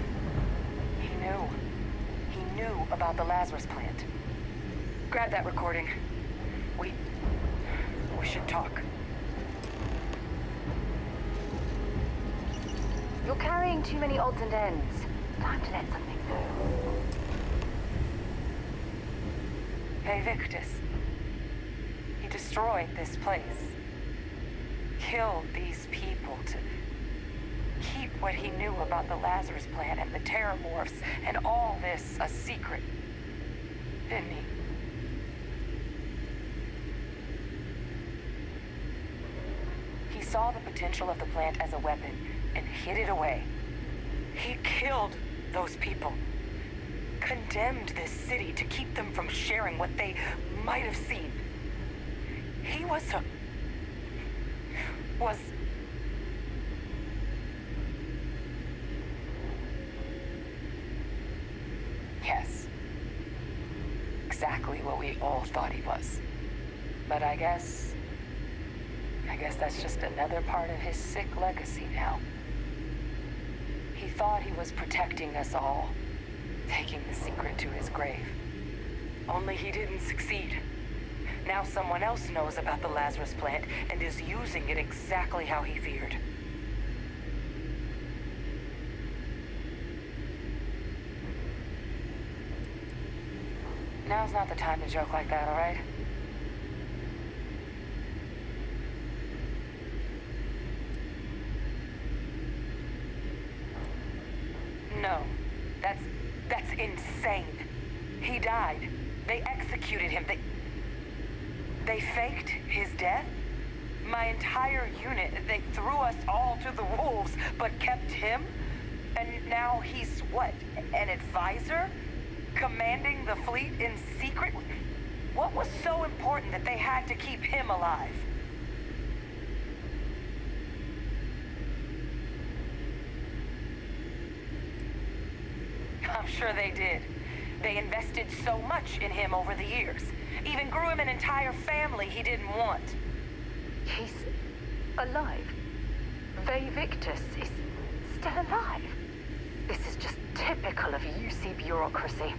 He knew. He knew about the Lazarus plant. Grab that recording. We should talk. You're carrying too many odds and ends. Time to let something go. Hey, Victus. He destroyed this place. Killed these people to keep what he knew about the Lazarus plant and the Terramorphs and all this a secret. Didn't he? He saw the potential of the plant as a weapon and hid it away. He killed those people. Condemned this city to keep them from sharing what they might have seen. He was yes. Exactly what we all thought he was. But I guess that's just another part of his sick legacy now. He thought he was protecting us all, taking the secret to his grave. Only he didn't succeed. Now someone else knows about the Lazarus plant and is using it exactly how he feared. Now's not the time to joke like that, all right? No, that's insane. He died. They executed him. They faked his death? My entire unit, they threw us all to the wolves, but kept him? And now he's what, an advisor? Commanding the fleet in secret? What was so important that they had to keep him alive? I'm sure they did. They invested so much in him over the years. Even grew him an entire family he didn't want. He's alive. Vay Victus is still alive. This is just typical of UC bureaucracy.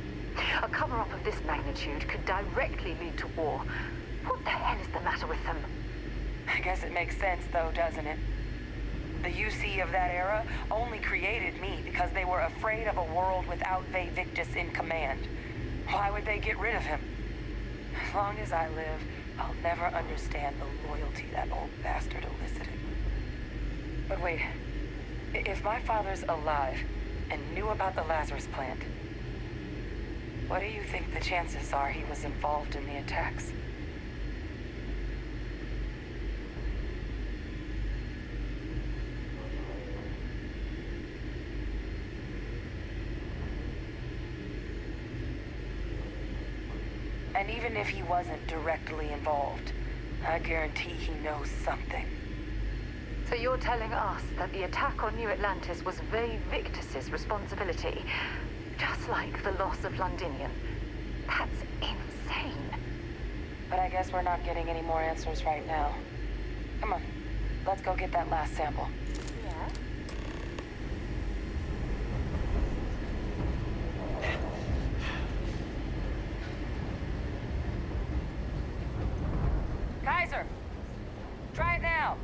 A cover-up of this magnitude could directly lead to war. What the hell is the matter with them? I guess it makes sense, though, doesn't it? The UC of that era only created me because they were afraid of a world without Victus in command. Why would they get rid of him? As long as I live, I'll never understand the loyalty that old bastard elicited. But wait, if my father's alive and knew about the Lazarus plant, what do you think the chances are he was involved in the attacks? And even if he wasn't directly involved, I guarantee he knows something. So you're telling us that the attack on New Atlantis was Victus's responsibility, just like the loss of Londinium. That's insane. But I guess we're not getting any more answers right now. Come on, let's go get that last sample. Yeah? Kaiser! Try it now!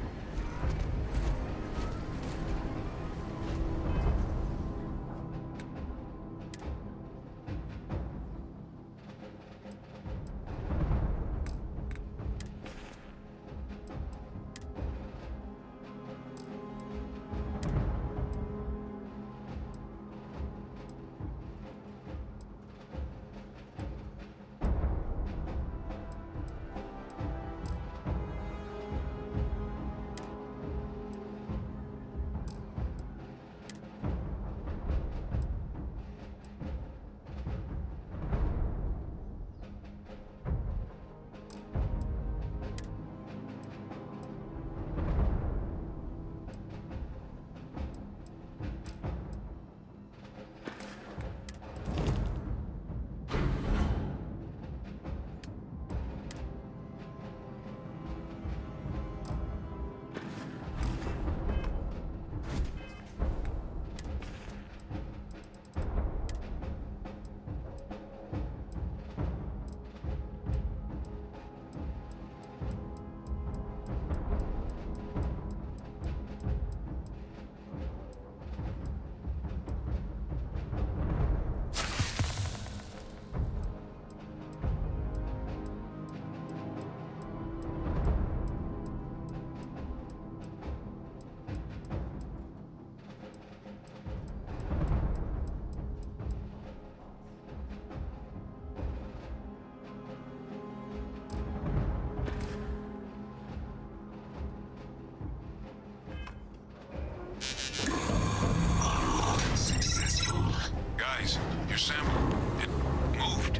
Guys, your sample, it moved.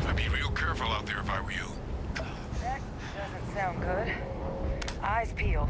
I'd be real careful out there if I were you. That doesn't sound good. Eyes peeled.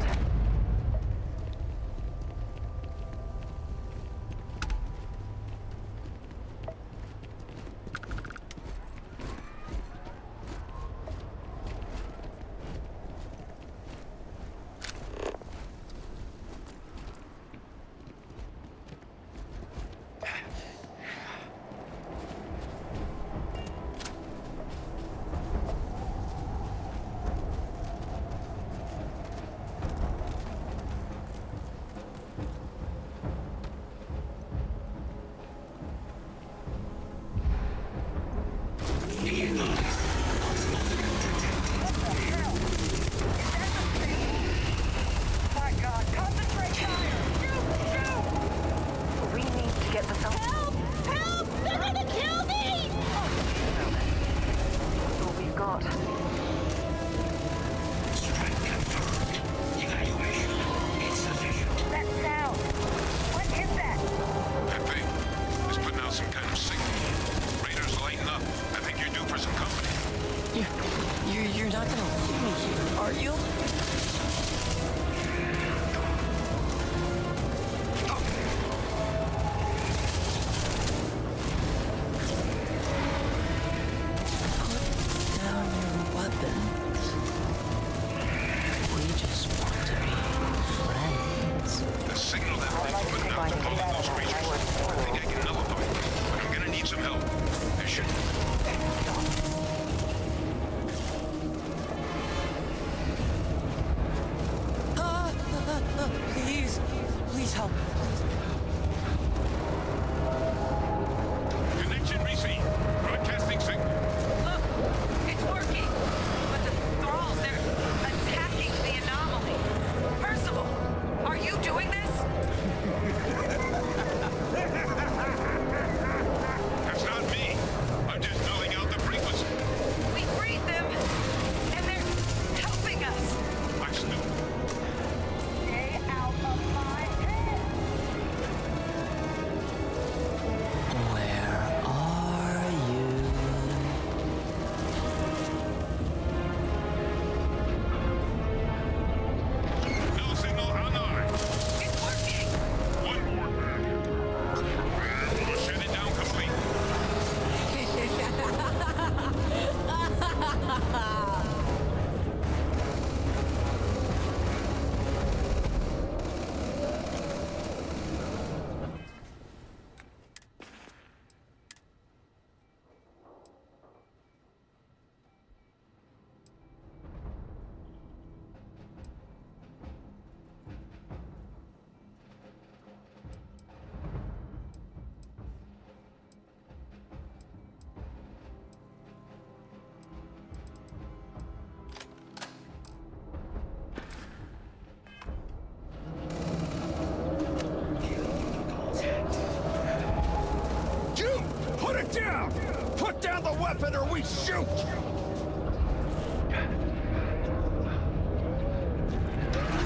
weapon or we shoot!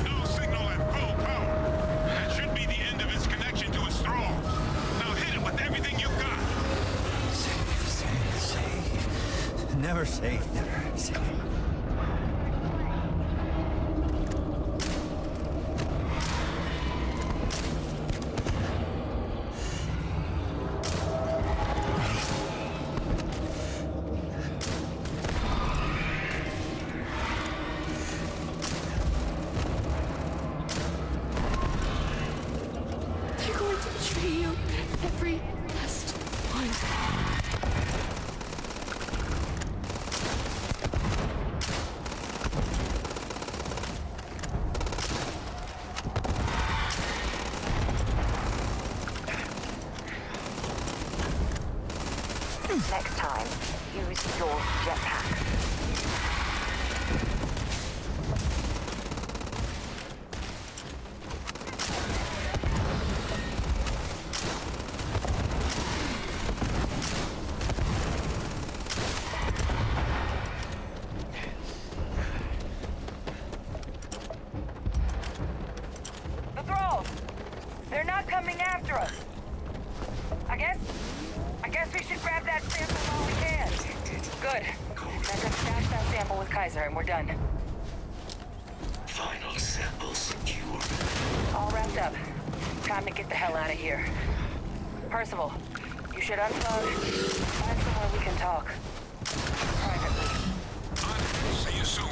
No signal at full power. That should be the end of its connection to its thrall. Now hit it with everything you've got. Never say never say. They're going to betray you, every last one. Next time, use your jetpack. The thralls! They're not coming after us. I guess we should grab that sample while we can. Good. Then just stash that sample with Kaiser and we're done. Final sample secure. All wrapped up. Time to get the hell out of here. Percival, you should unplug. Find somewhere we can talk. Privately. See you soon.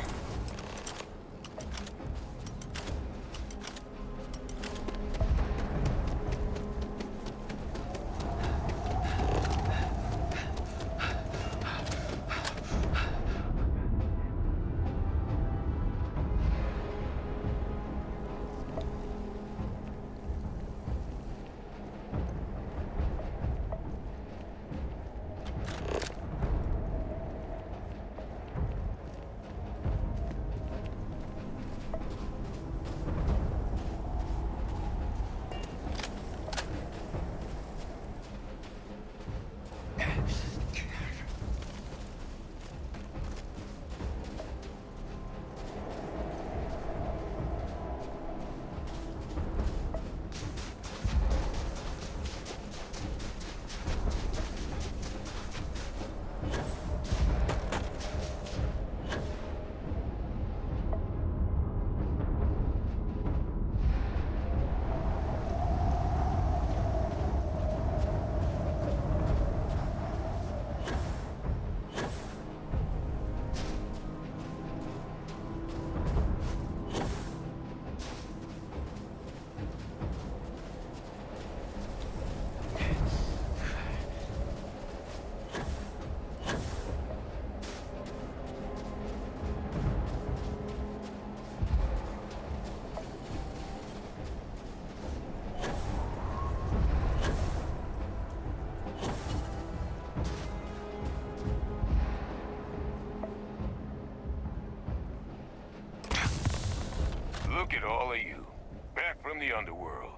Look at all of you. Back from the underworld.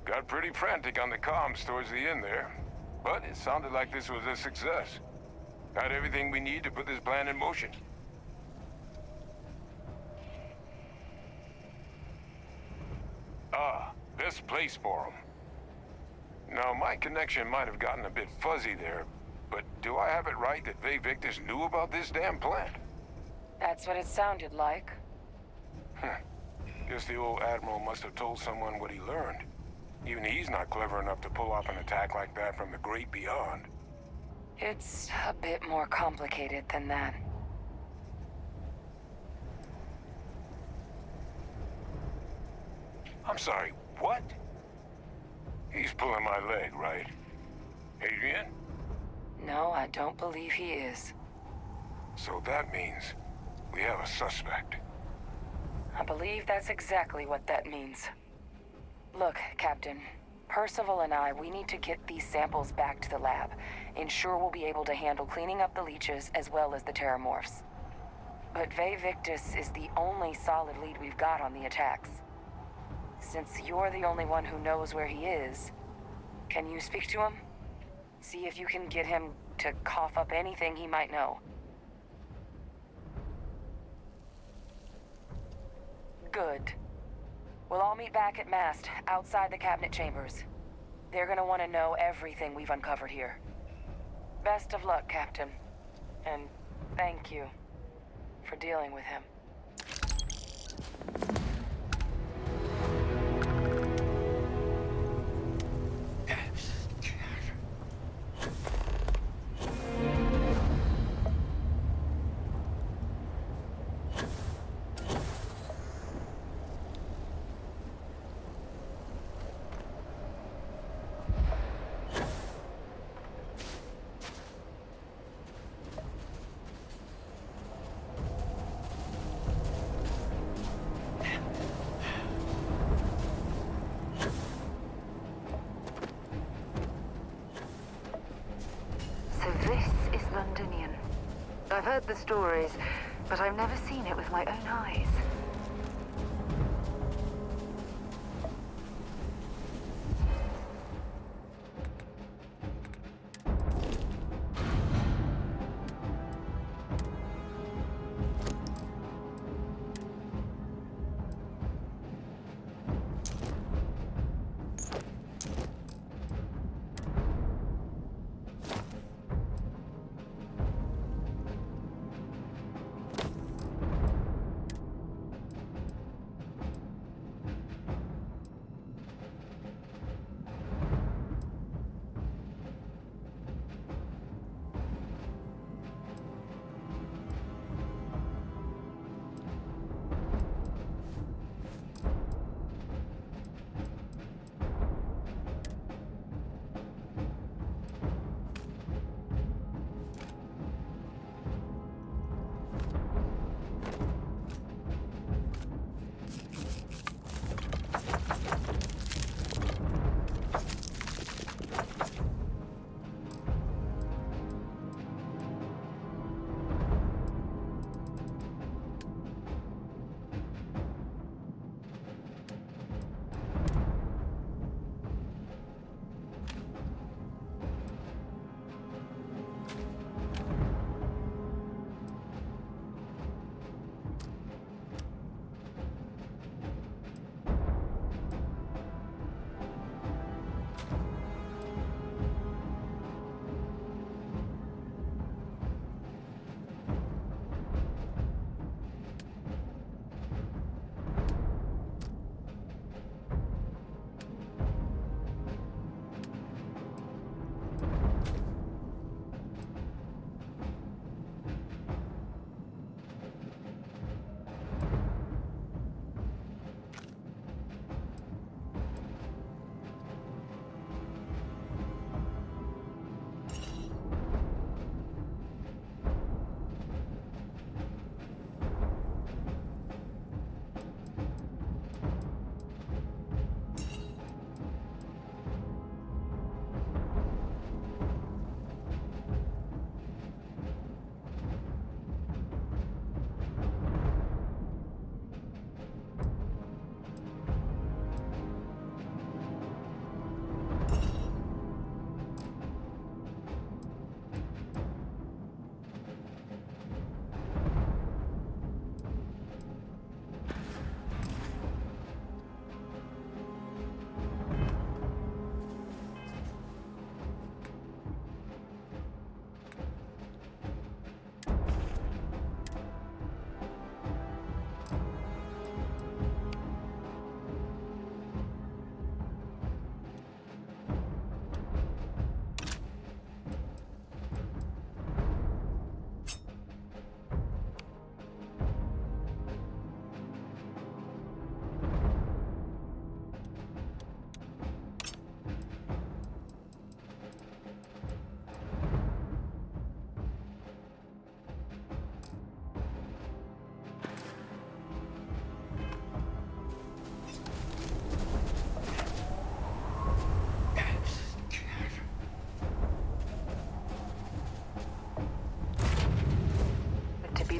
Got pretty frantic on the comms towards the end there. But it sounded like this was a success. Got everything we need to put this plan in motion. Ah, best place for them. Now, my connection might have gotten a bit fuzzy there, but do I have it right that Vae Victus knew about this damn plan? That's what it sounded like. Guess the old Admiral must have told someone what he learned. Even he's not clever enough to pull off an attack like that from the great beyond. It's a bit more complicated than that. I'm sorry, what? He's pulling my leg, right? Adrian? No, I don't believe he is. So that means we have a suspect. I believe that's exactly what that means. Look, Captain. Percival and we need to get these samples back to the lab. Ensure we'll be able to handle cleaning up the leeches as well as the terramorphs. But Vae Victus is the only solid lead we've got on the attacks. Since you're the only one who knows where he is, can you speak to him? See if you can get him to cough up anything he might know. Good. We'll all meet back at Mast, outside the cabinet chambers. They're gonna want to know everything we've uncovered here. Best of luck, Captain. And thank you for dealing with him. Londonian. I've heard the stories, but I've never seen it with my own eyes.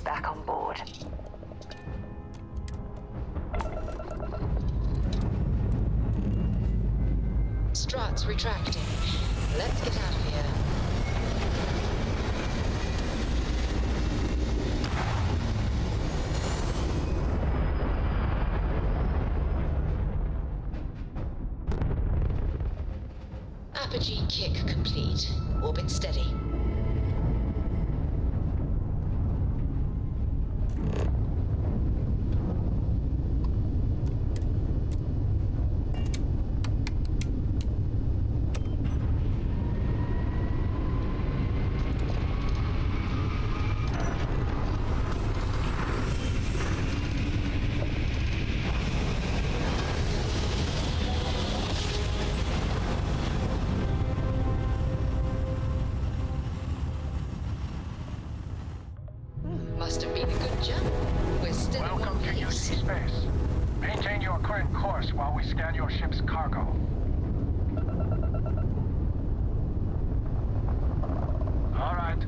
Back on board. Struts retracting. Let's get out of here. Apogee kick complete. Orbit steady. Must have been a good jump. We're still in Welcome one to piece. UC space. Maintain your current course while we scan your ship's cargo. All right.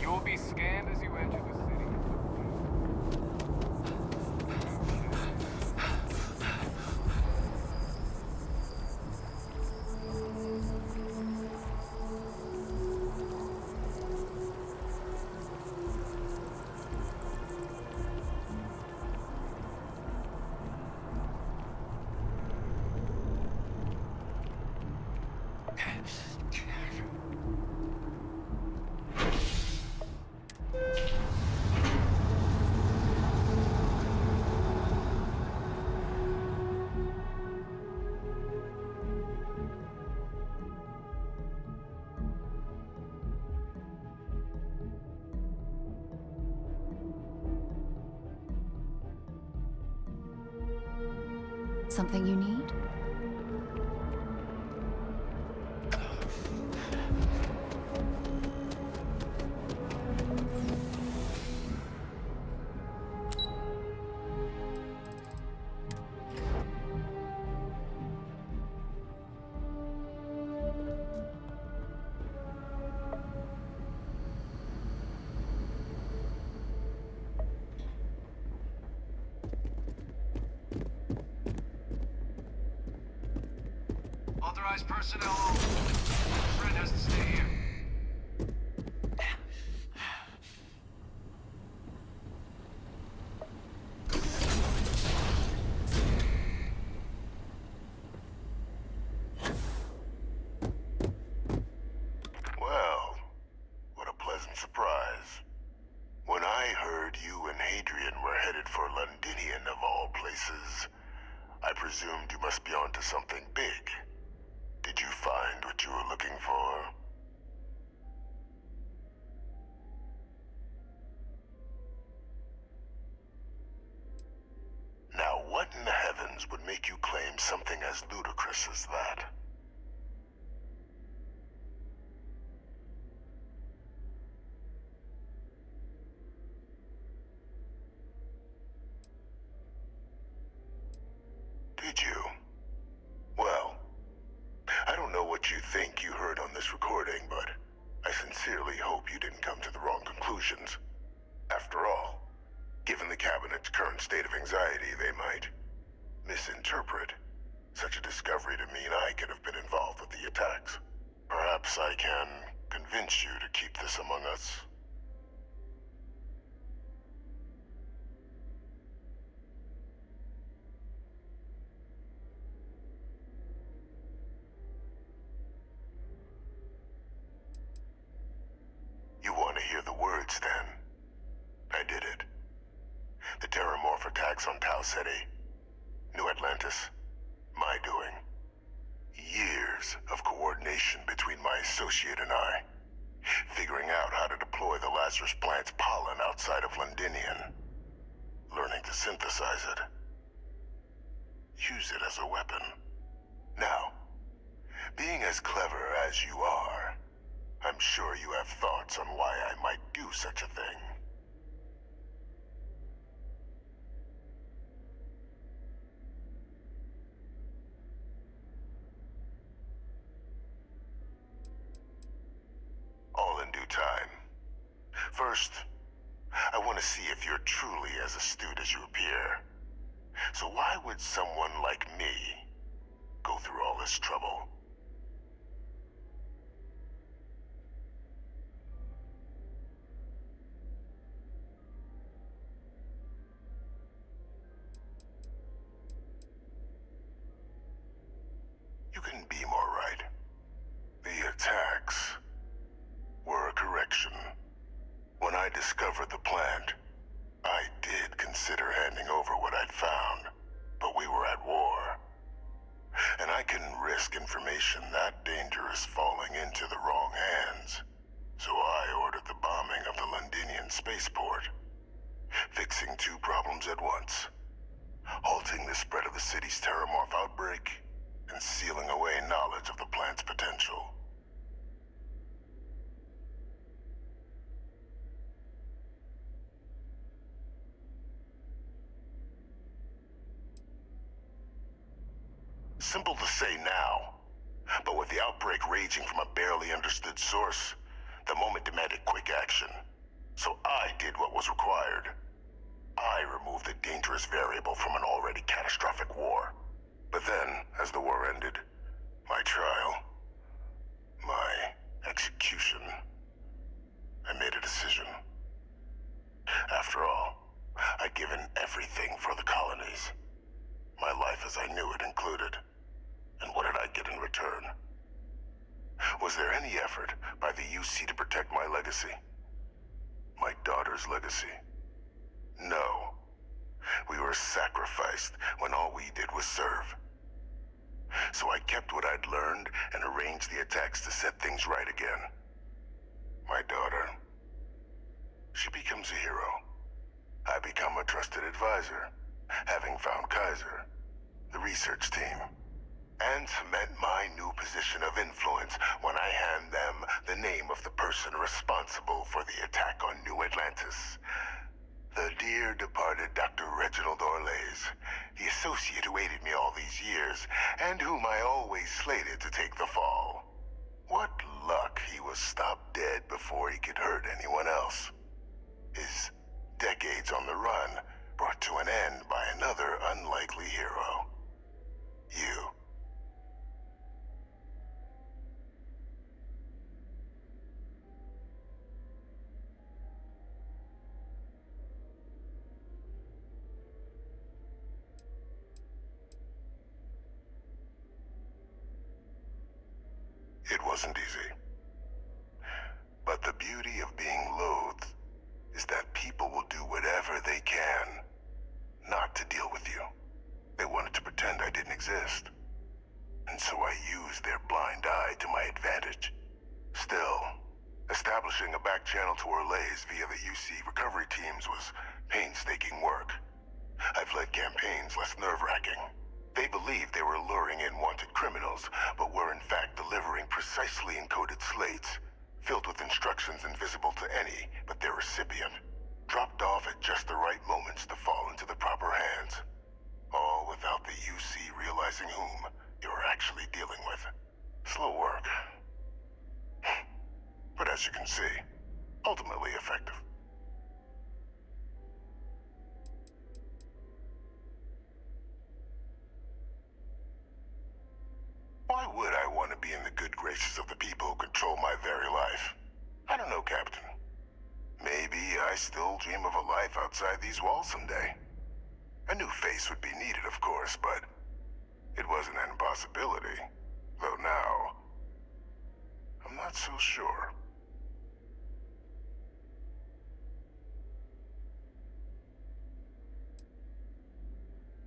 You will be scanned as you enter the city. Something you need? Authorized personnel only. Friend has to stay here. Well, what a pleasant surprise. When I heard you and Hadrian were headed for Londinian of all places, I presumed you must be onto something big. Did you find what you were looking for? Now, what in the heavens would make you claim something as ludicrous as that? Did you? Well, I don't know what you think you heard on this recording, but I sincerely hope you didn't come to the wrong conclusions. After all, given the Cabinet's current state of anxiety, they might misinterpret such a discovery to mean I could have been involved with the attacks. Perhaps I can convince you to keep this among us. You want to hear the words, then? I did it. The Terramorph attacks on Tau Ceti, New Atlantis, my doing. Years of coordination between my associate and I, figuring out how to deploy the Lazarus plant's pollen outside of Londinian, learning to synthesize it, use it as a weapon. Now, being as clever as you are, I'm sure you have thoughts on why I might do such a thing. First, I want to see if you're truly as astute as you appear. So why would someone like me go through all this trouble? You couldn't be more right. The attacks were a correction. When I discovered the plant, I did consider handing over what I'd found, but we were at war. And I couldn't risk information that dangerous falling into the wrong hands. So I ordered the bombing of the Londinian spaceport, fixing two problems at once: halting the spread of the city's terramorph outbreak, and sealing away knowledge of the plant's potential. Simple to say now, but with the outbreak raging from a barely understood source, the moment demanded quick action. So I did what was required. I removed the dangerous variable from an already catastrophic war. But then, as the war ended, my trial, my execution, I made a decision. After all, I'd given everything for the colonies. My life as I knew it included. And what did I get in return? Was there any effort by the UC to protect my legacy? My daughter's legacy? No. We were sacrificed when all we did was serve. So I kept what I'd learned and arranged the attacks to set things right again. My daughter, she becomes a hero. I become a trusted advisor, having found Kaiser, the research team, and cement my new position of influence when I hand them the name of the person responsible for the attack on New Atlantis. The dear departed Dr. Reginald Orlays, the associate who aided me all these years, and whom I always slated to take the fall. What luck he was stopped dead before he could hurt anyone else. His decades on the run brought to an end by another unlikely hero. You. It wasn't easy. But the beauty of being loathed is that people will do whatever they can not to deal with you. They wanted to pretend I didn't exist. And so I used their blind eye to my advantage. Still, establishing a back channel to Orlays via the UC recovery teams was painstaking work. I've led campaigns less nerve-wracking. They believed they were luring in wanted criminals, but were in fact delivering precisely encoded slates, filled with instructions invisible to any but their recipient, dropped off at just the right moments to fall into the proper hands. All without the UC realizing whom you were actually dealing with. Slow work. But as you can see, ultimately effective. Why would I want to be in the good graces of the people who control my very life? I don't know, Captain. Maybe I still dream of a life outside these walls someday. A new face would be needed, of course, but it wasn't an impossibility. Though now, I'm not so sure.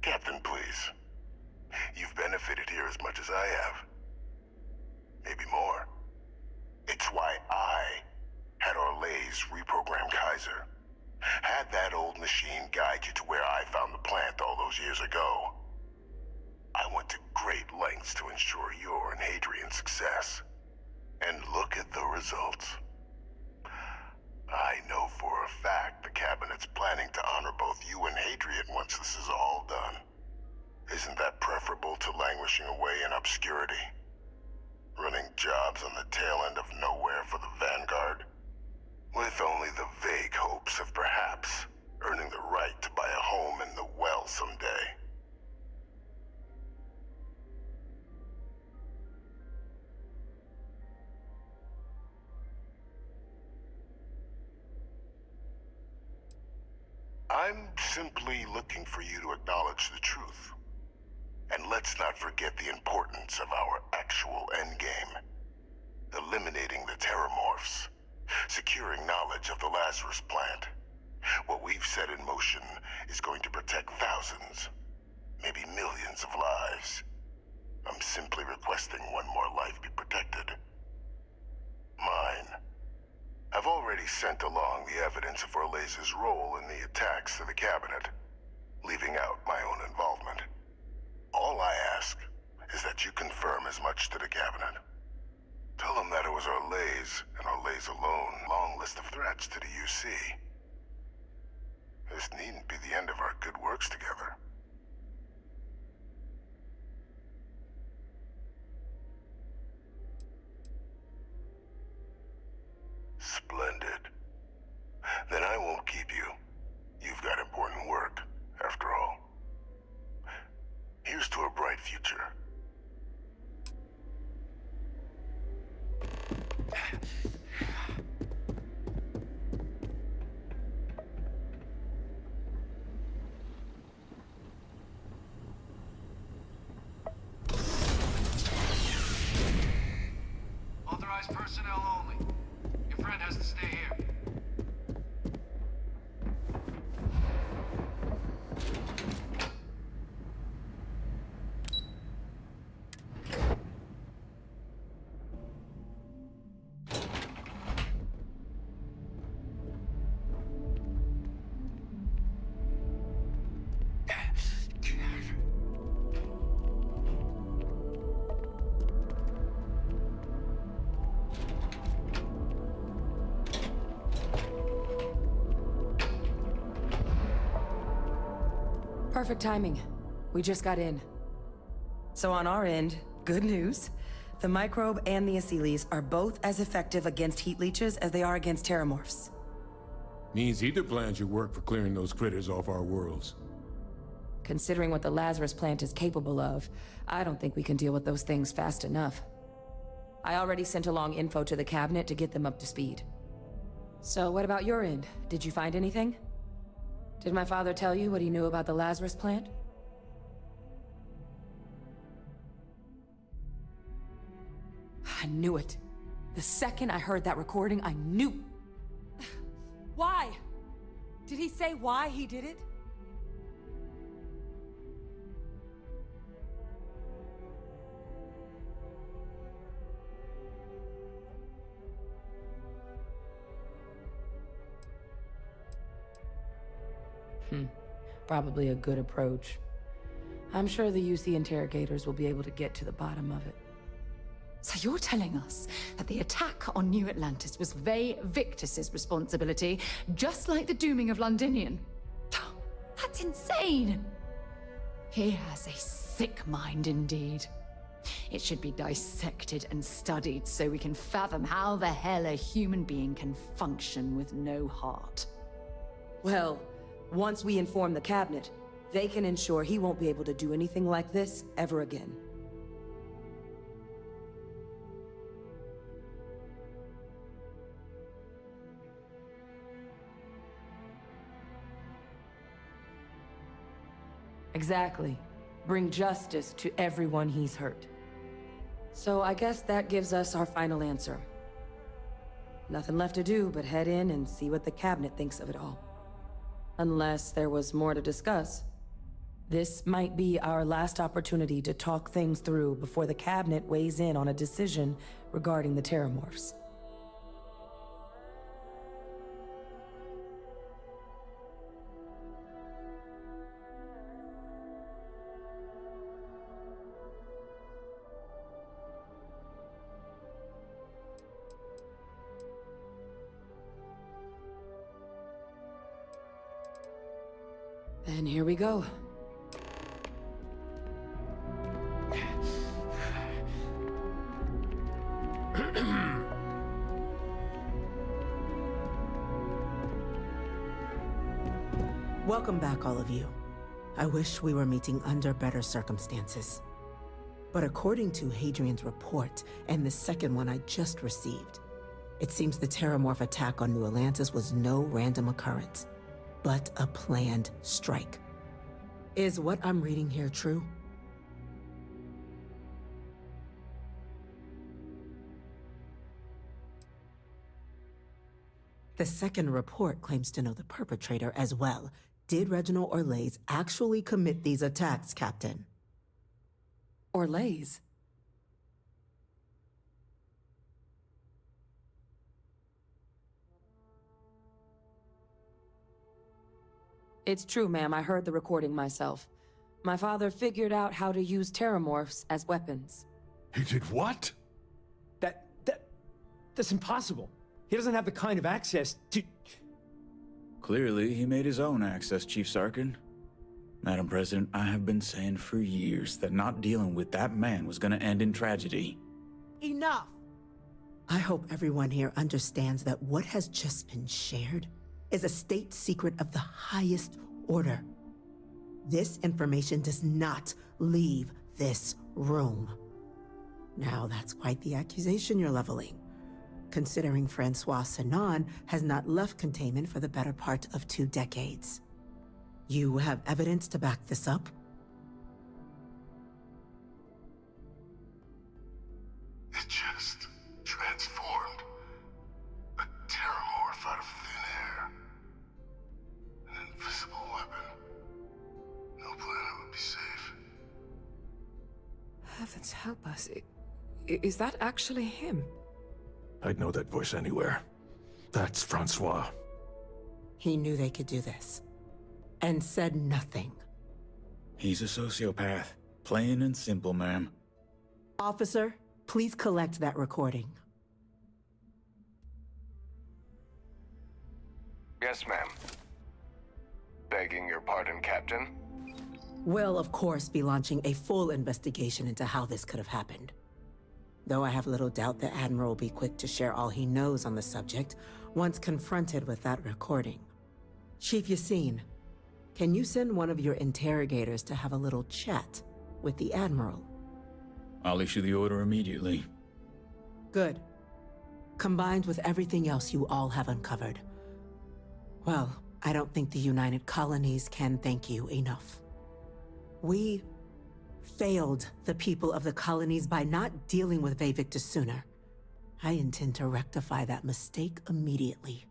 Captain, please. You've benefited here as much as I have. Maybe more. It's why I had Orlays reprogram Kaiser. Had that old machine guide you to where I found the plant all those years ago. I went to great lengths to ensure your and Hadrian's success. And look at the results. I know for a fact the Cabinet's planning to honor both you and Hadrian once this is all done. Isn't that preferable to languishing away in obscurity? Running jobs on the tail end of nowhere for the Vanguard? With only the vague I'm simply looking for you to acknowledge the truth. And let's not forget the importance of our actual endgame. Eliminating the Terramorphs. Securing knowledge of the Lazarus plant. What we've set in motion is going to protect thousands, maybe millions of lives. I'm simply requesting one more life be protected. Mine. I've already sent along the evidence of Orleza's role in the attacks to the cabinet, leaving out my own involvement. All I ask is that you confirm as much to the cabinet. Tell them that it was Orlez, and Orlez alone, long list of threats to the UC. This needn't be the end of our good works together. Splendid. Then I won't keep you. You've got important work, after all. Here's to a bright future. Authorized personnel only. Your friend has to stay here. Perfect timing. We just got in. So on our end, good news. The microbe and the Asylees are both as effective against heat leeches as they are against Terramorphs. Means either plan should work for clearing those critters off our worlds. Considering what the Lazarus plant is capable of, I don't think we can deal with those things fast enough. I already sent along info to the cabinet to get them up to speed. So what about your end? Did you find anything? Did my father tell you what he knew about the Lazarus plant? I knew it. The second I heard that recording, I knew. Why? Did he say why he did it? Probably a good approach. I'm sure the UC interrogators will be able to get to the bottom of it. So you're telling us that the attack on New Atlantis was Vae Victus's responsibility, just like the dooming of Londinian? That's insane! He has a sick mind indeed. It should be dissected and studied so we can fathom how the hell a human being can function with no heart. Well, once we inform the cabinet, they can ensure he won't be able to do anything like this ever again. Exactly. Bring justice to everyone he's hurt. So I guess that gives us our final answer. Nothing left to do but head in and see what the cabinet thinks of it all. Unless there was more to discuss. This might be our last opportunity to talk things through before the cabinet weighs in on a decision regarding the Terramorphs. Then here we go. Welcome back, all of you. I wish we were meeting under better circumstances. But according to Hadrian's report, and the second one I just received, it seems the Terramorph attack on New Atlantis was no random occurrence. but a planned strike. Is what I'm reading here true? The second report claims to know the perpetrator as well. Did Reginald Orlays actually commit these attacks, Captain? Orlays? It's true, ma'am. I heard the recording myself. My father figured out how to use terramorphs as weapons. He did what? That's impossible. He doesn't have the kind of access to... Clearly, he made his own access, Chief Sarkin. Madam President, I have been saying for years that not dealing with that man was gonna end in tragedy. Enough! I hope everyone here understands that what has just been shared is a state secret of the highest order. This information does not leave this room. Now, that's quite the accusation you're leveling, considering Francois Sanon has not left containment for the better part of 2 decades. You have evidence to back this up? It just transformed. A terramorph out of thin air. An invisible weapon. No planet would be safe. Heavens help us. Is that actually him? I'd know that voice anywhere. That's Francois. He knew they could do this, and said nothing. He's a sociopath. Plain and simple, ma'am. Officer, please collect that recording. Yes, ma'am. Begging your pardon, Captain? We'll, of course, be launching a full investigation into how this could have happened. Though I have little doubt the Admiral will be quick to share all he knows on the subject once confronted with that recording. Chief Yassine, can you send one of your interrogators to have a little chat with the Admiral? I'll issue the order immediately. Good. Combined with everything else you all have uncovered, well, I don't think the United Colonies can thank you enough. We failed the people of the colonies by not dealing with Vevictus sooner. I intend to rectify that mistake immediately.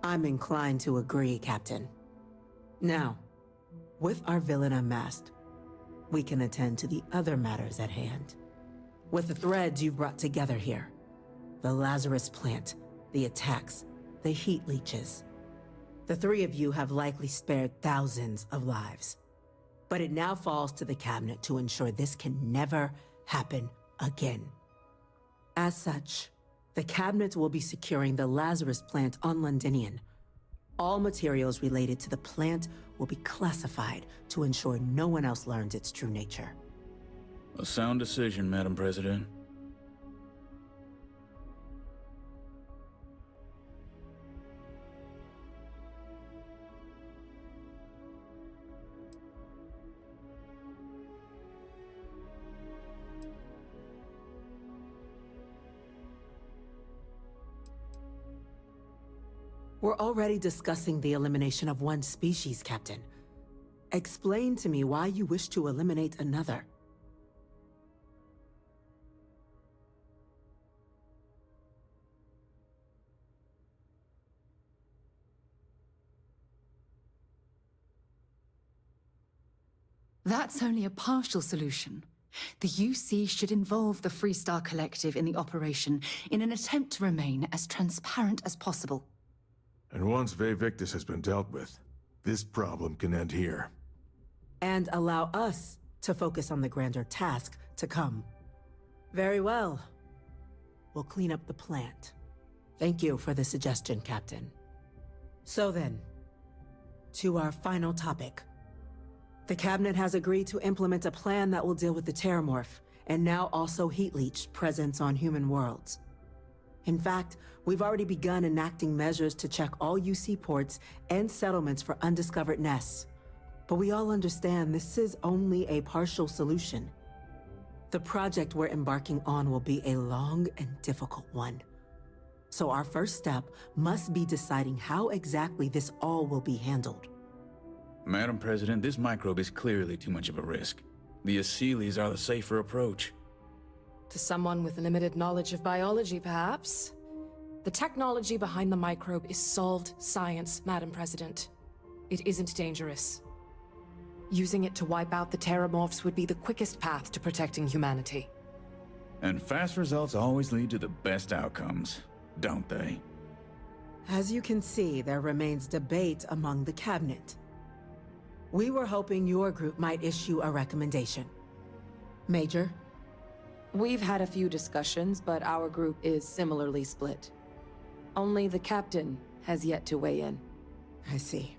I'm inclined to agree, Captain. Now, with our villain unmasked, we can attend to the other matters at hand. With the threads you've brought together here, the Lazarus plant, the attacks, the heat leeches, the 3 of you have likely spared thousands of lives. But it now falls to the Cabinet to ensure this can never happen again. As such, the Cabinet will be securing the Lazarus plant on Londinian. All materials related to the plant will be classified to ensure no one else learns its true nature. A sound decision, Madam President. We're already discussing the elimination of one species, Captain. Explain to me why you wish to eliminate another. That's only a partial solution. The UC should involve the Freestar Collective in the operation in an attempt to remain as transparent as possible. And once Vevictus has been dealt with, this problem can end here. And allow us to focus on the grander task to come. Very well. We'll clean up the plant. Thank you for the suggestion, Captain. So then, to our final topic. The Cabinet has agreed to implement a plan that will deal with the Terramorph, and now also Heat Leech presence on human worlds. In fact, we've already begun enacting measures to check all UC ports and settlements for undiscovered nests. But we all understand this is only a partial solution. The project we're embarking on will be a long and difficult one. So our first step must be deciding how exactly this all will be handled. Madam President, this microbe is clearly too much of a risk. The Aseles are the safer approach. To someone with limited knowledge of biology, perhaps? The technology behind the microbe is solved science, Madam President. It isn't dangerous. Using it to wipe out the Terramorphs would be the quickest path to protecting humanity. And fast results always lead to the best outcomes, don't they? As you can see, there remains debate among the cabinet. We were hoping your group might issue a recommendation. Major? We've had a few discussions, but our group is similarly split. Only the captain has yet to weigh in. I see.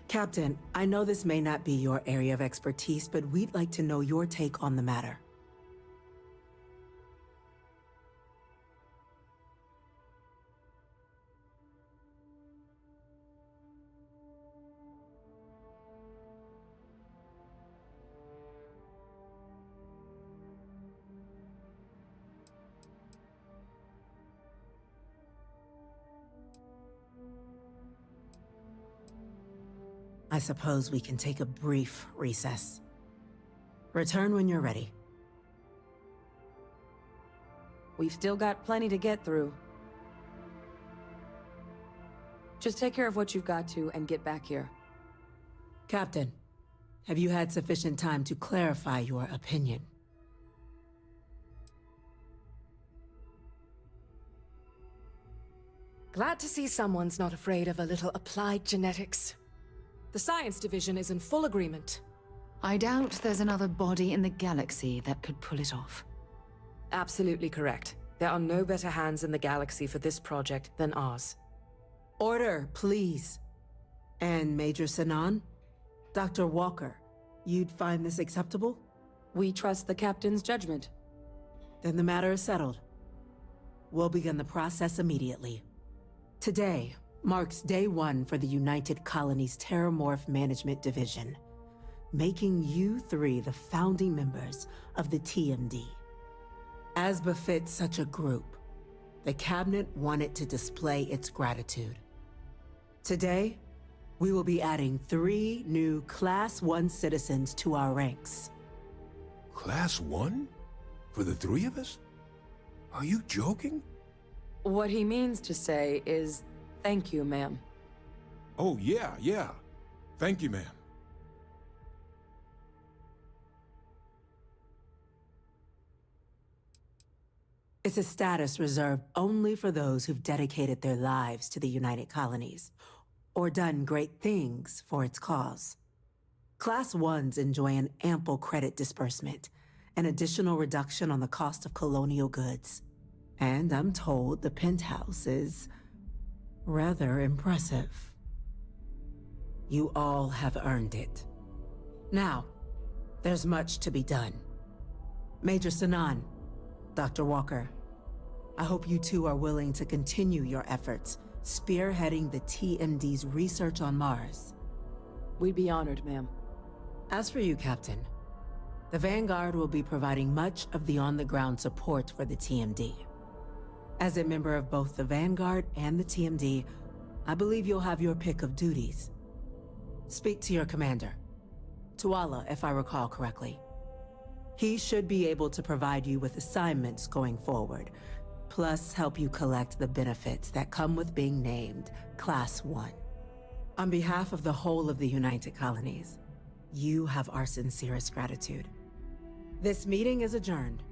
Captain, I know this may not be your area of expertise, but we'd like to know your take on the matter. I suppose we can take a brief recess. Return when you're ready. We've still got plenty to get through. Just take care of what you've got to and get back here. Captain, have you had sufficient time to clarify your opinion? Glad to see someone's not afraid of a little applied genetics. The science division is in full agreement. I doubt there's another body in the galaxy that could pull it off. Absolutely correct. There are no better hands in the galaxy for this project than ours. Order, please. And Major Sinan? Dr. Walker, you'd find this acceptable? We trust the captain's judgment. Then the matter is settled. We'll begin the process immediately. Today marks day one for the United Colonies Terramorph Management Division, making you three the founding members of the TMD. As befits such a group, the Cabinet wanted to display its gratitude. Today, we will be adding 3 new Class 1 citizens to our ranks. Class 1? For the 3 of us? Are you joking? What he means to say is, thank you, ma'am. Oh, yeah. Thank you, ma'am. It's a status reserved only for those who've dedicated their lives to the United Colonies, or done great things for its cause. Class 1s enjoy an ample credit disbursement, an additional reduction on the cost of colonial goods. And I'm told the penthouse is rather impressive. You all have earned it. Now, there's much to be done. Major Sinan, Dr. Walker, I hope you two are willing to continue your efforts, spearheading the TMD's research on Mars. We'd be honored, ma'am. As for you, Captain, the Vanguard will be providing much of the on-the-ground support for the TMD. As a member of both the Vanguard and the TMD, I believe you'll have your pick of duties. Speak to your commander, Tuala, if I recall correctly. He should be able to provide you with assignments going forward, plus help you collect the benefits that come with being named Class 1. On behalf of the whole of the United Colonies, you have our sincerest gratitude. This meeting is adjourned.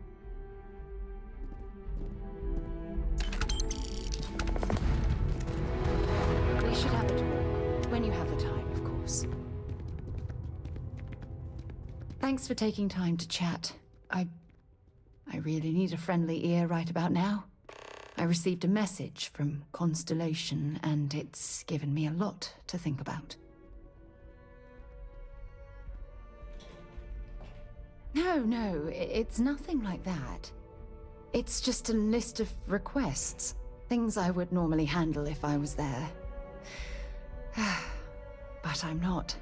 We should have a talk. When you have the time, of course. Thanks for taking time to chat. I really need a friendly ear right about now. I received a message from Constellation, and it's given me a lot to think about. No, it's nothing like that. It's just a list of requests. Things I would normally handle if I was there. But I'm not.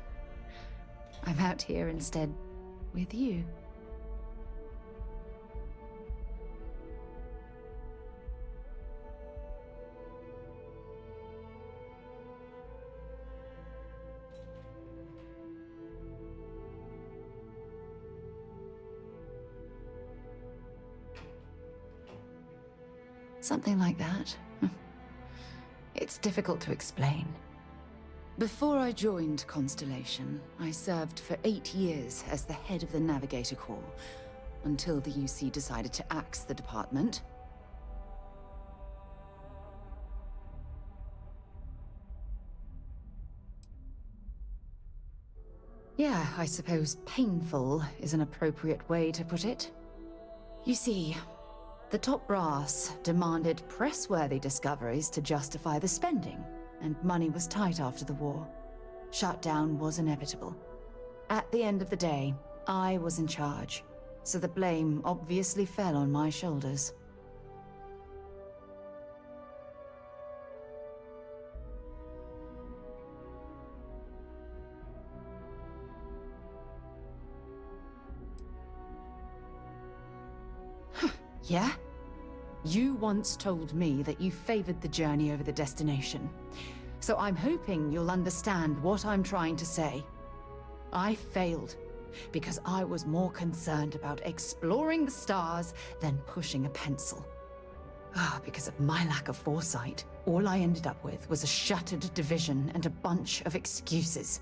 I'm out here instead with you. Something like that. It's difficult to explain. Before I joined Constellation, I served for 8 years as the head of the Navigator Corps, until the UC decided to axe the department. Yeah, I suppose painful is an appropriate way to put it. You see, the top brass demanded press-worthy discoveries to justify the spending, and money was tight after the war. Shutdown was inevitable. At the end of the day, I was in charge, so the blame obviously fell on my shoulders. Yeah? You once told me that you favored the journey over the destination. So I'm hoping you'll understand what I'm trying to say. I failed because I was more concerned about exploring the stars than pushing a pencil. Because of my lack of foresight, all I ended up with was a shattered division and a bunch of excuses.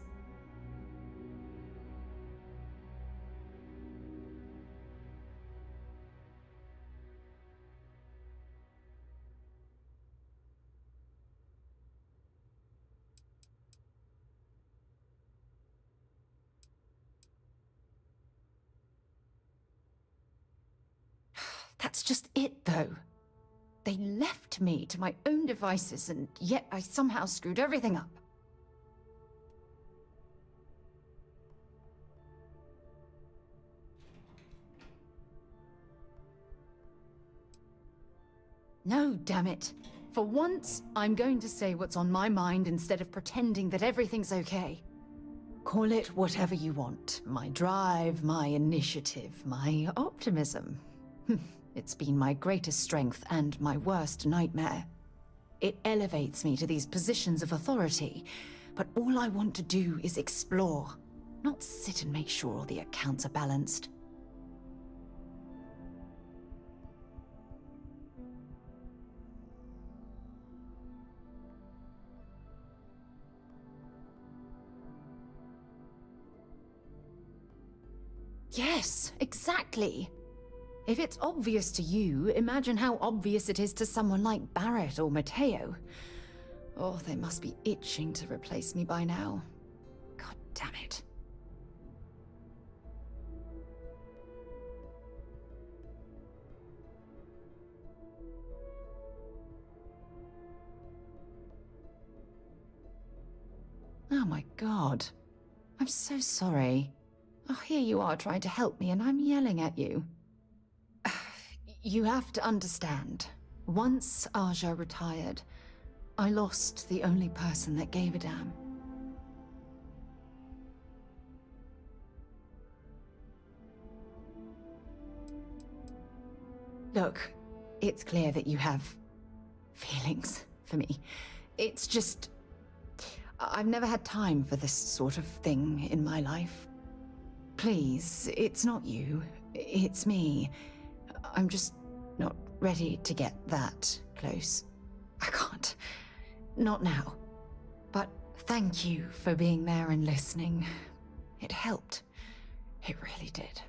That's just it, though. They left me to my own devices, and yet I somehow screwed everything up. No, damn it. For once, I'm going to say what's on my mind instead of pretending that everything's okay. Call it whatever you want. My drive, my initiative, my optimism. It's been my greatest strength and my worst nightmare. It elevates me to these positions of authority, but all I want to do is explore, not sit and make sure all the accounts are balanced. Yes, exactly. If it's obvious to you, imagine how obvious it is to someone like Barrett or Mateo. Oh, they must be itching to replace me by now. God damn it. Oh my God. I'm so sorry. Oh, here you are trying to help me and I'm yelling at you. You have to understand. Once Aja retired, I lost the only person that gave a damn. Look, it's clear that you have feelings for me. It's just, I've never had time for this sort of thing in my life. Please, it's not you, it's me. I'm just not ready to get that close. I can't. Not now. But thank you for being there and listening. It helped. It really did.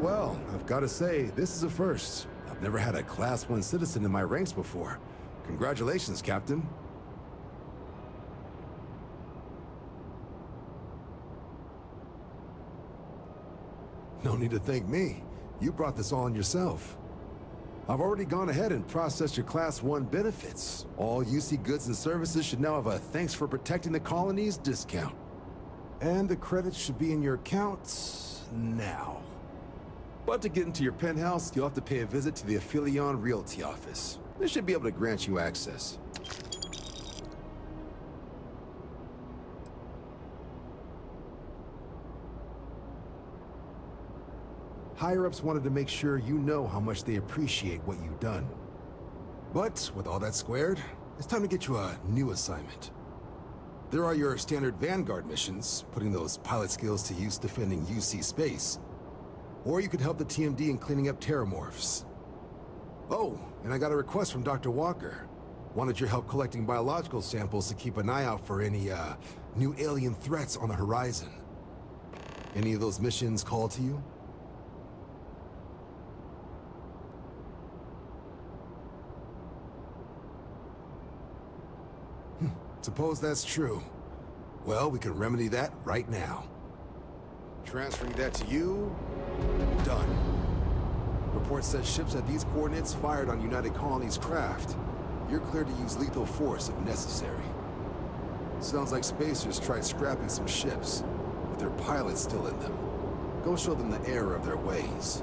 Well, I've got to say, this is a first. I've never had a Class 1 citizen in my ranks before. Congratulations, Captain. No need to thank me. You brought this all on yourself. I've already gone ahead and processed your Class 1 benefits. All UC goods and services should now have a thanks for protecting the colonies discount. And the credits should be in your accounts now. But to get into your penthouse, you'll have to pay a visit to the Aphelion Realty office. They should be able to grant you access. Higher-ups wanted to make sure you know how much they appreciate what you've done. But with all that squared, it's time to get you a new assignment. There are your standard Vanguard missions, putting those pilot skills to use defending UC space. Or you could help the TMD in cleaning up terramorphs. Oh, and I got a request from Dr. Walker. Wanted your help collecting biological samples to keep an eye out for any, new alien threats on the horizon. Any of those missions call to you? Suppose that's true. Well, we can remedy that right now. Transferring that to you... done. Report says ships at these coordinates fired on United Colony's craft. You're cleared to use lethal force if necessary. Sounds like spacers tried scrapping some ships, with their pilots still in them. Go show them the error of their ways.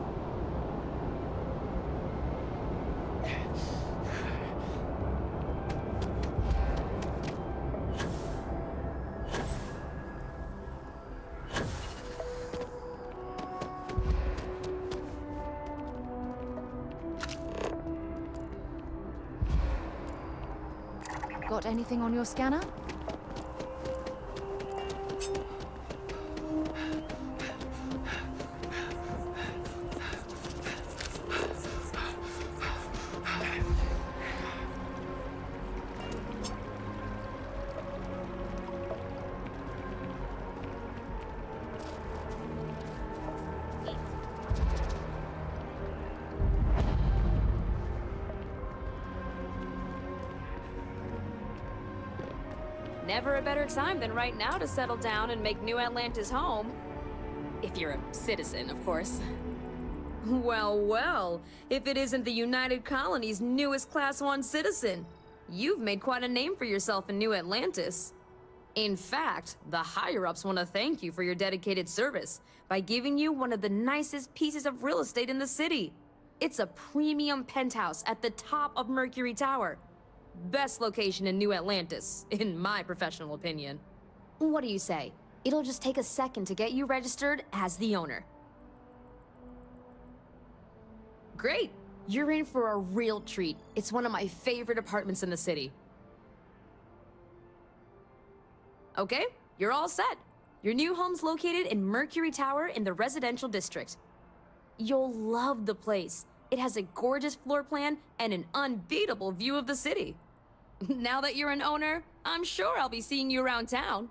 Got anything on your scanner? Never a better time than right now to settle down and make New Atlantis home. If you're a citizen, of course. Well, well, if it isn't the United Colony's newest Class 1 citizen, you've made quite a name for yourself in New Atlantis. In fact, the higher-ups want to thank you for your dedicated service by giving you one of the nicest pieces of real estate in the city. It's a premium penthouse at the top of Mercury Tower. Best location in New Atlantis, in my professional opinion. What do you say? It'll just take a second to get you registered as the owner. Great! You're in for a real treat. It's one of my favorite apartments in the city. Okay, you're all set. Your new home's located in Mercury Tower in the residential district. You'll love the place. It has a gorgeous floor plan and an unbeatable view of the city. Now that you're an owner, I'm sure I'll be seeing you around town.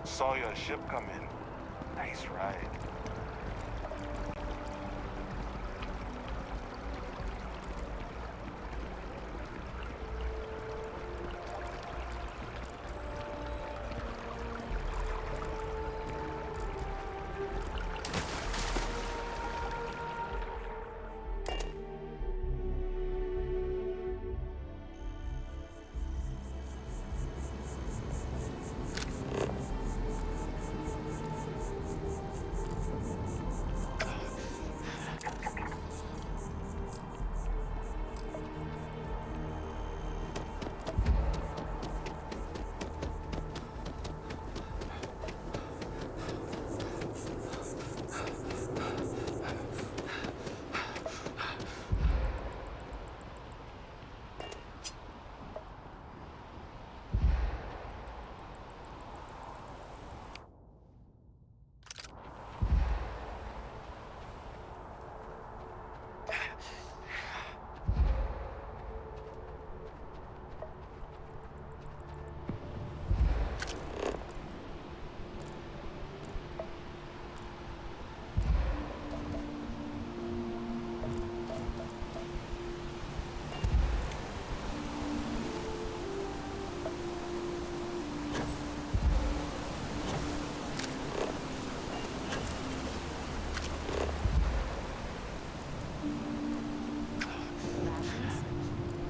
Saw your ship come in. Nice ride.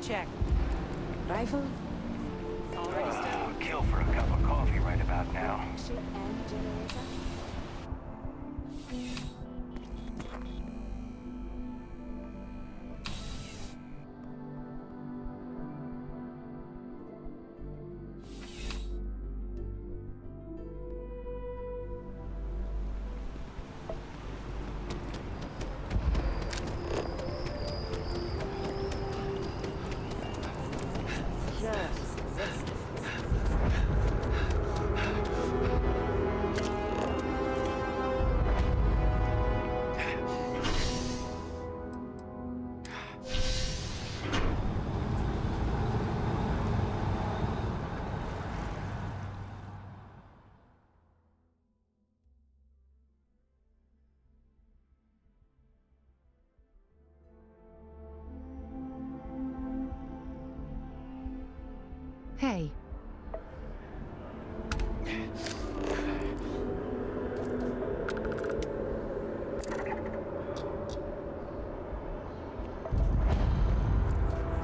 check. Rifle? Already I'll kill for a cup of coffee right about now. Hey.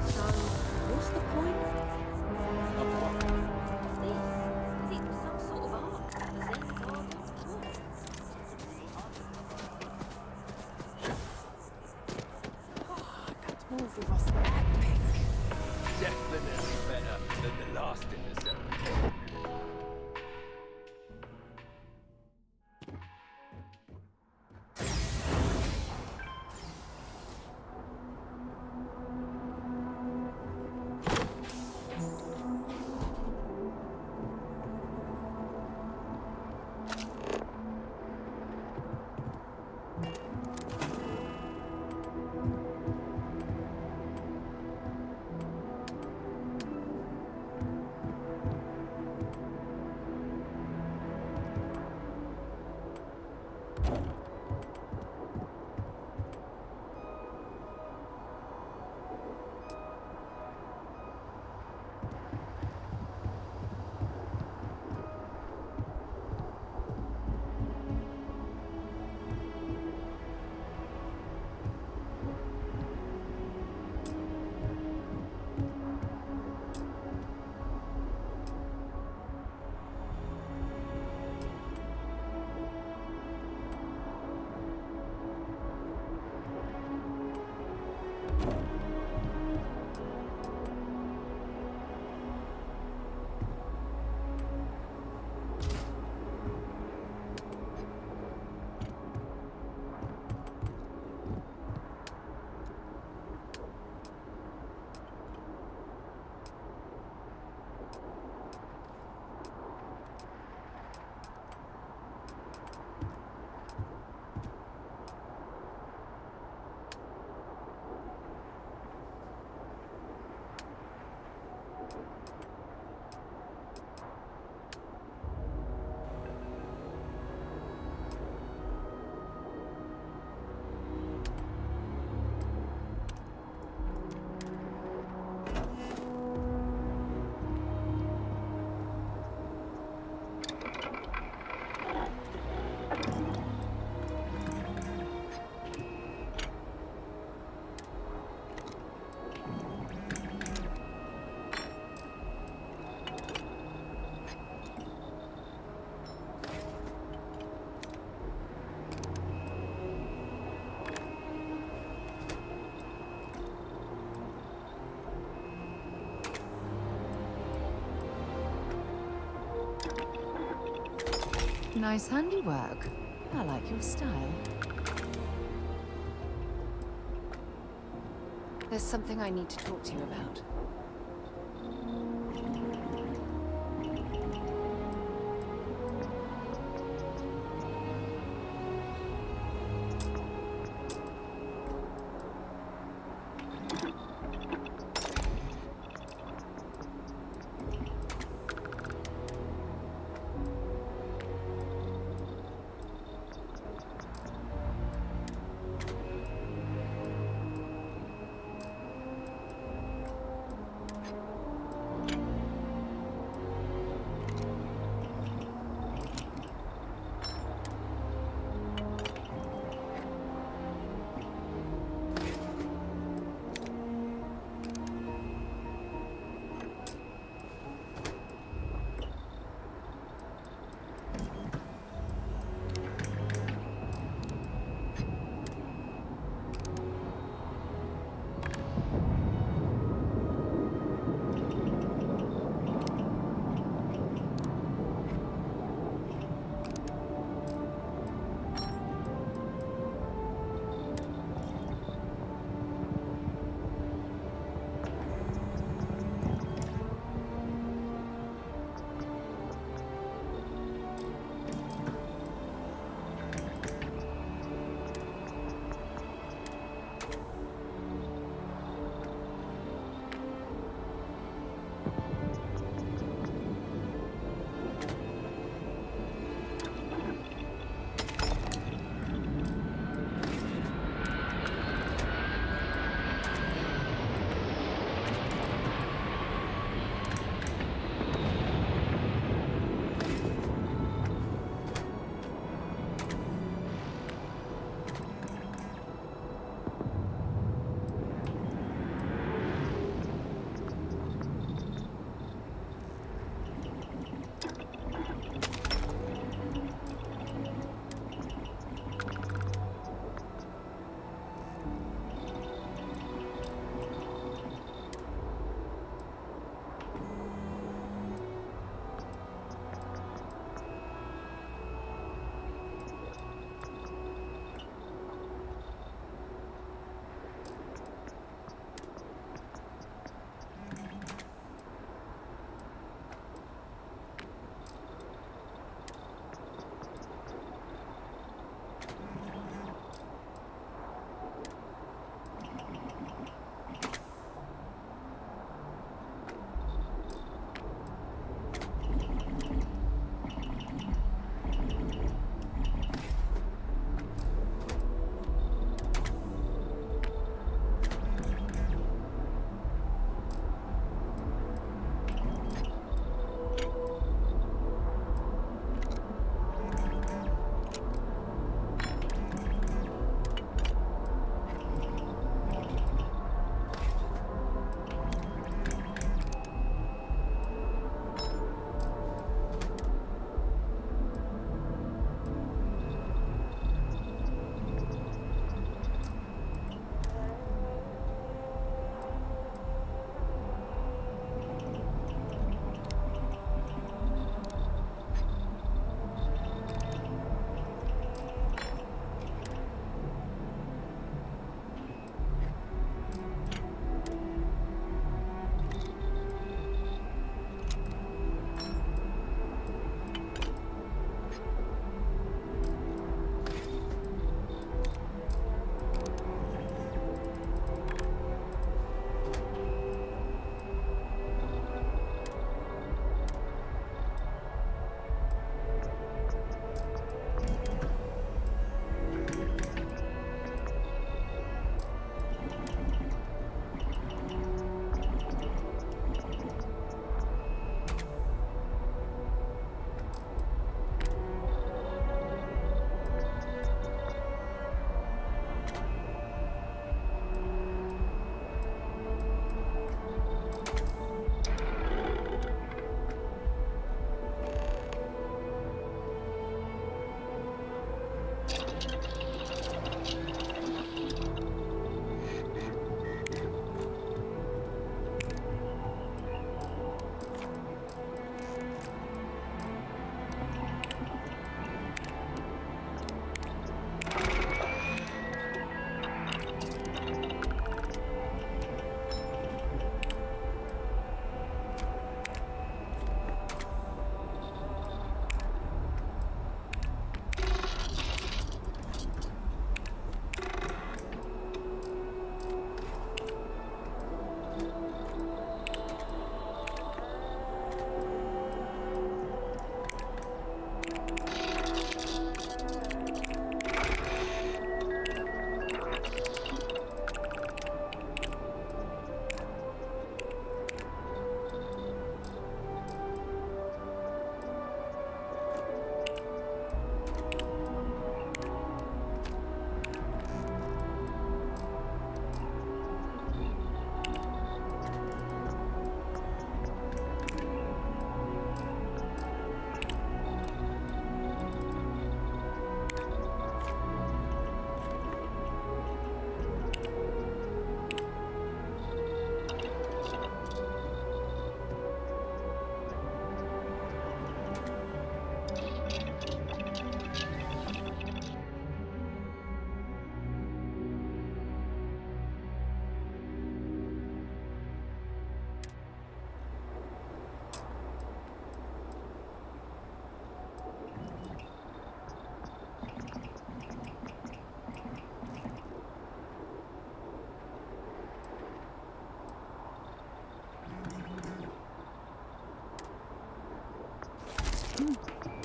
So, what's the point? Of what? These? Is it some sort of art? Presents art? That movie was epic. Definitely better than the last in the series. Nice handiwork. I like your style. There's something I need to talk to you about.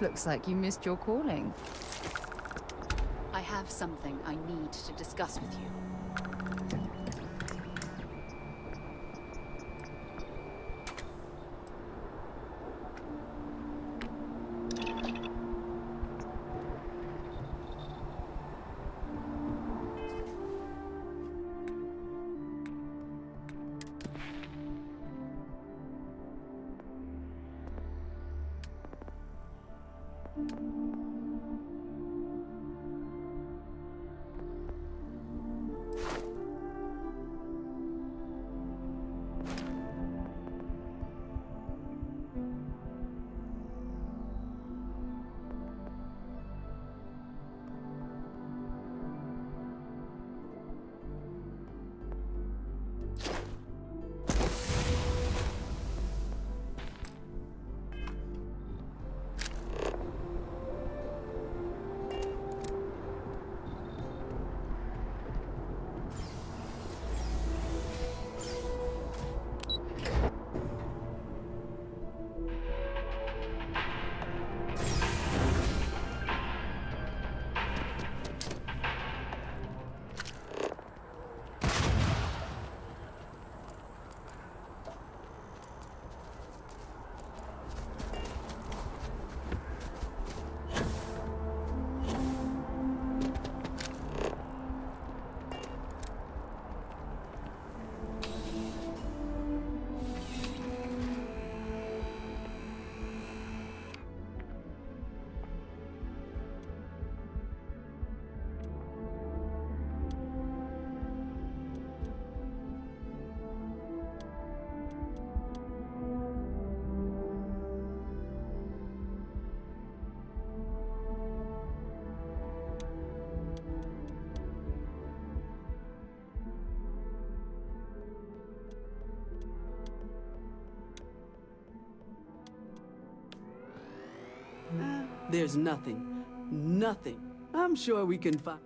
Looks like you missed your calling. I have something I need to discuss with you. There's nothing. Nothing. I'm sure we can find...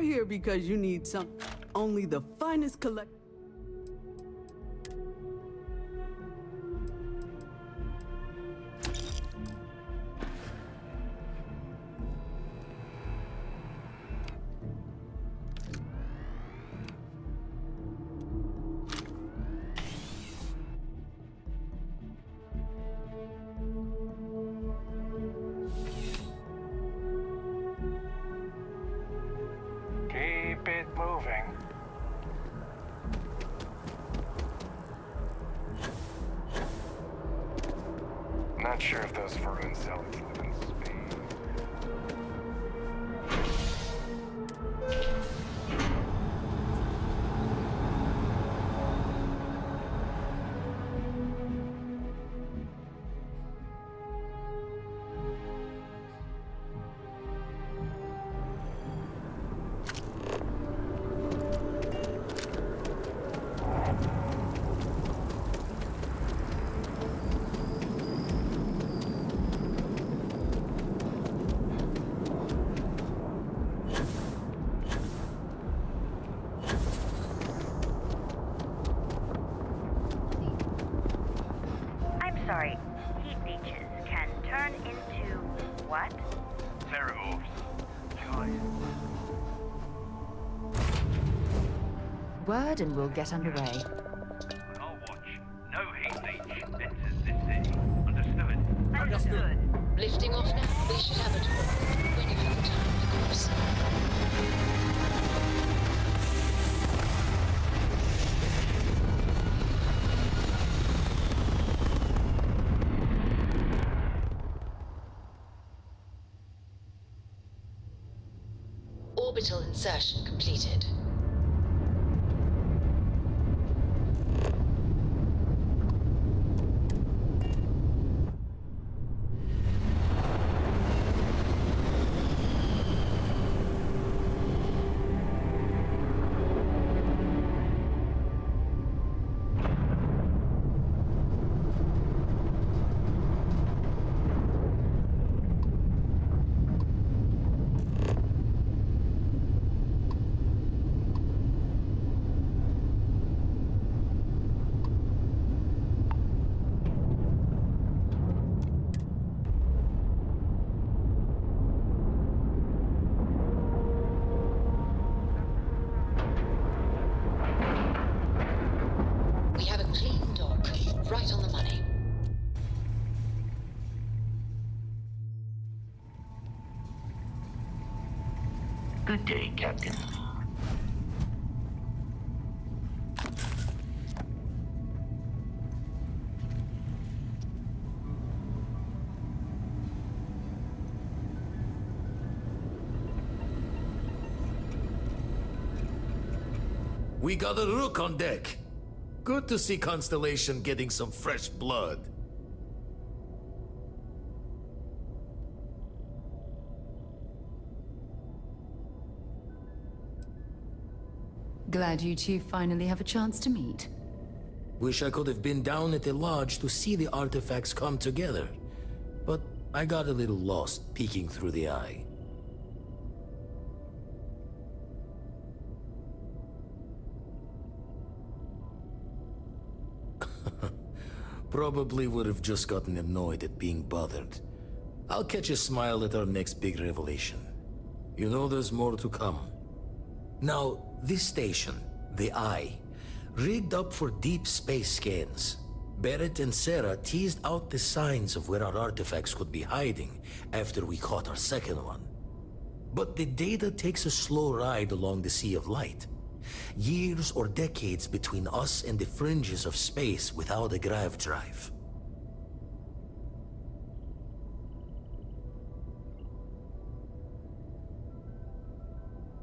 here because you need some. Only the finest collect. Keep it moving. Not sure if those Varun zealots live in Spain. I'm sorry, heat leeches can turn into what? Theramorphs. Word and we'll get underway. I'll watch. No heat leech enters this city. Understood? Understood. Lifting off now? We should have a talk. When you have the time, of course. Orbital insertion completed. We have a clean dock, right on the money. Good day, Captain. We got a rook on deck. Good to see Constellation getting some fresh blood. Glad you two finally have a chance to meet. Wish I could have been down at the lodge to see the artifacts come together. But I got a little lost peeking through the eye. Probably would have just gotten annoyed at being bothered. I'll catch a smile at our next big revelation. You know there's more to come. Now, this station, the Eye, rigged up for deep space scans. Barrett and Sarah teased out the signs of where our artifacts could be hiding after we caught our second one. But the data takes a slow ride along the Sea of Light. Years or decades between us and the fringes of space without a grav drive.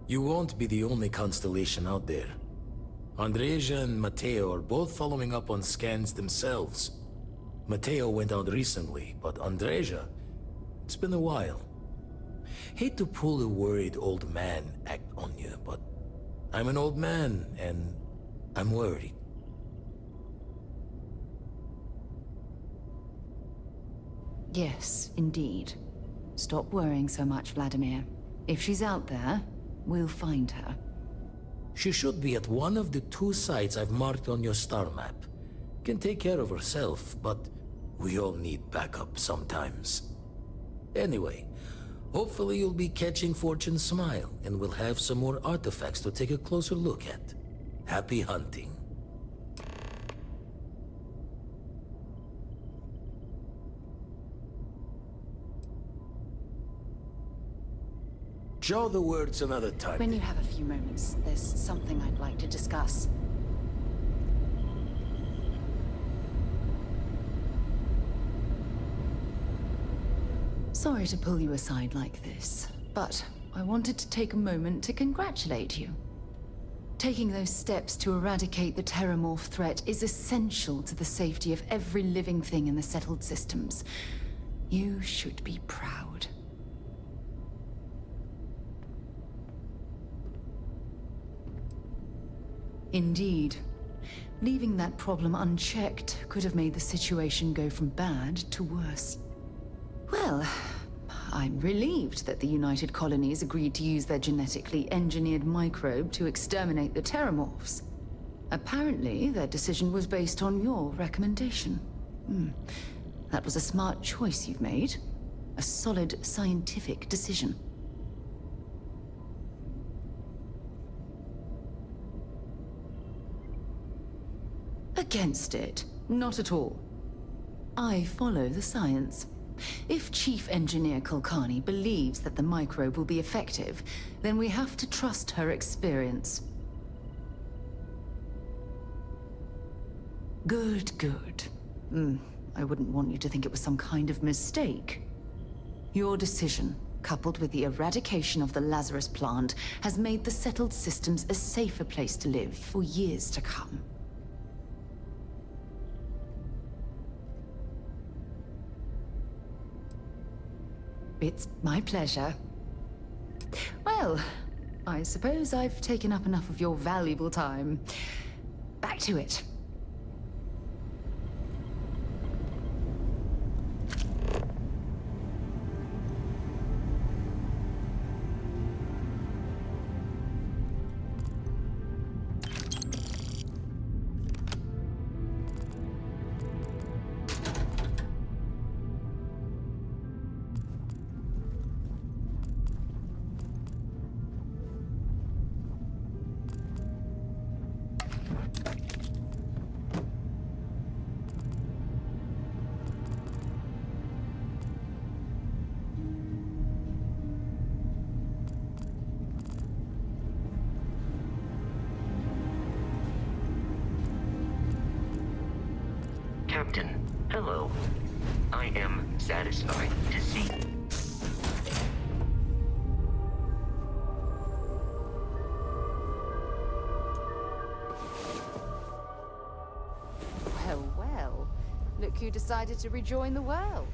You won't be the only constellation out there. Andreja and Mateo are both following up on scans themselves. Mateo went out recently, but Andreja, it's been a while. Hate to pull a worried old man act on you, but I'm an old man, and I'm worried. Yes, indeed. Stop worrying so much, Vladimir. If she's out there, We'll find her. She should be at one of the 2 sites I've marked on your star map. Can take care of herself, but we all need backup sometimes. Anyway, hopefully you'll be catching Fortune's smile, and we'll have some more artifacts to take a closer look at. Happy hunting. Jaw the words another time. When you have a few moments, there's something I'd like to discuss. Sorry to pull you aside like this, but I wanted to take a moment to congratulate you. Taking those steps to eradicate the Terramorph threat is essential to the safety of every living thing in the settled systems. You should be proud. Indeed. Leaving that problem unchecked could have made the situation go from bad to worse. Well, I'm relieved that the United Colonies agreed to use their genetically engineered microbe to exterminate the Terramorphs. Apparently, their decision was based on your recommendation. That was a smart choice you've made. A solid scientific decision. Against it? Not at all. I follow the science. If Chief Engineer Kulkarni believes that the microbe will be effective, then we have to trust her experience. Good, good. I wouldn't want you to think it was some kind of mistake. Your decision, coupled with the eradication of the Lazarus plant, has made the settled systems a safer place to live for years to come. It's my pleasure. Well, I suppose I've taken up enough of your valuable time. Back to it. Captain, hello. I am satisfied to see. Well, well. Look who decided to rejoin the world.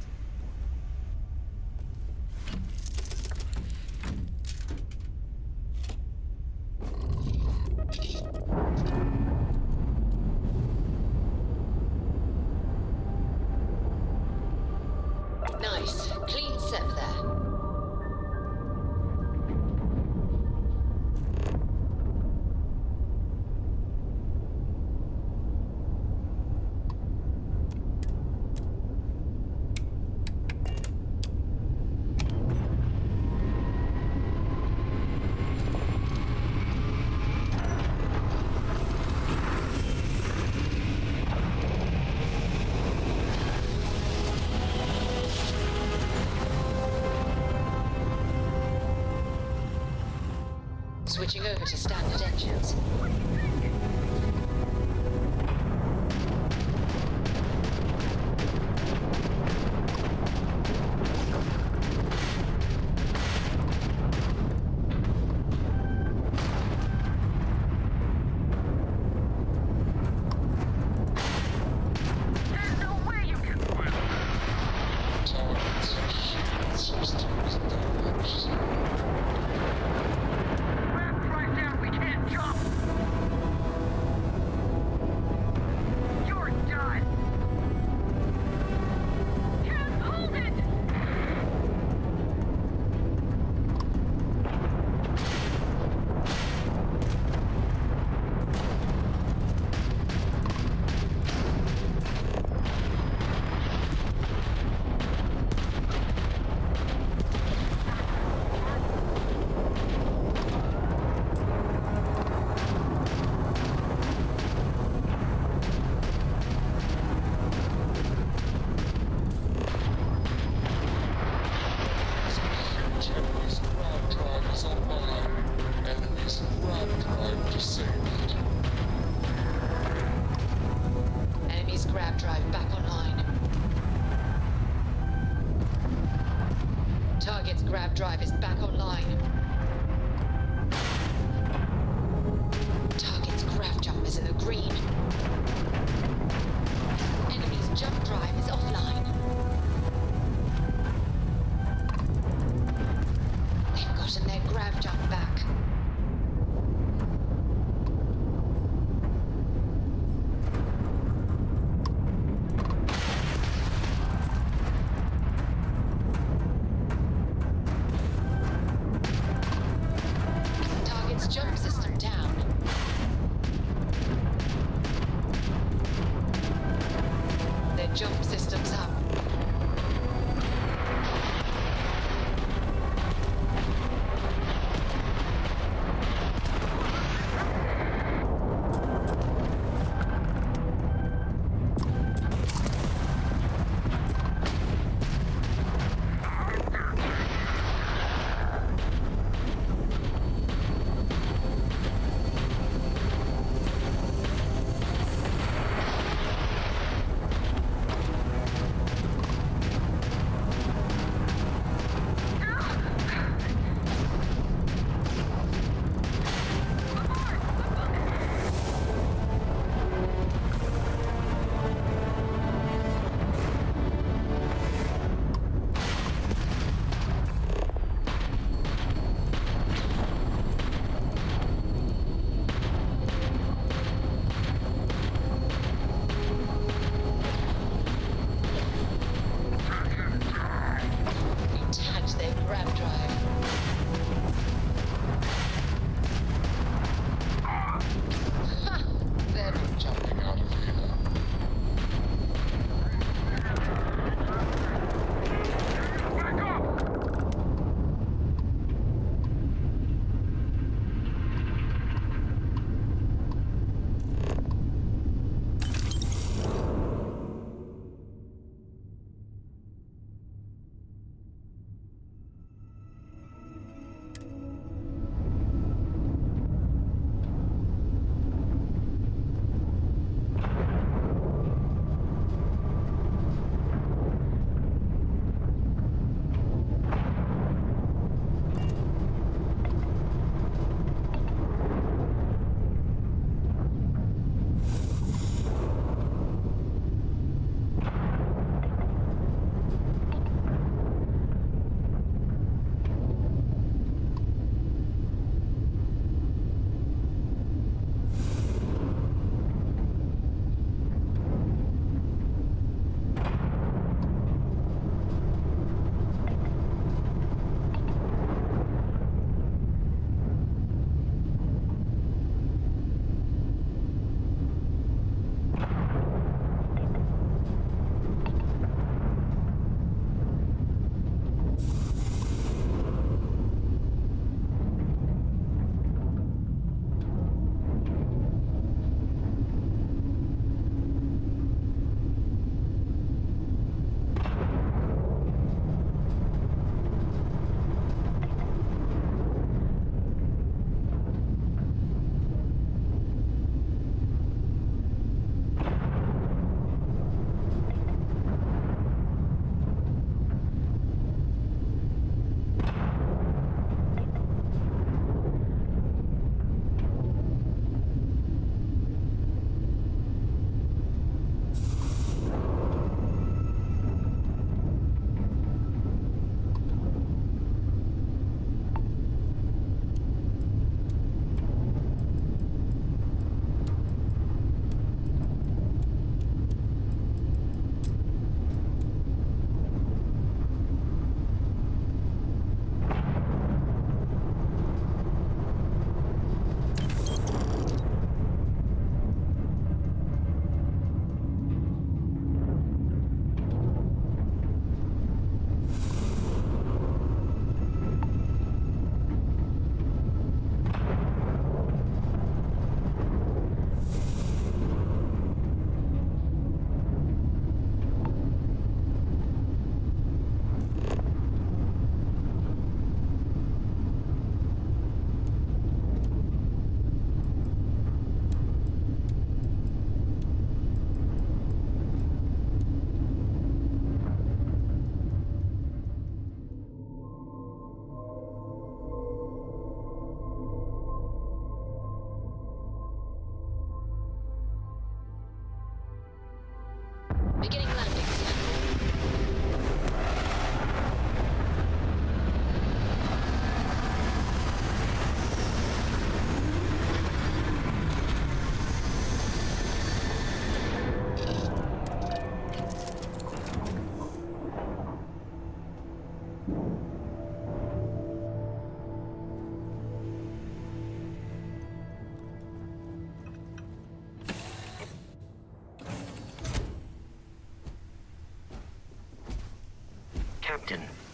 Nice. Clean set there. Switching over to standard engines. There's no way you can win. Systems damaged. Right down, we can't jump. Jump systems up.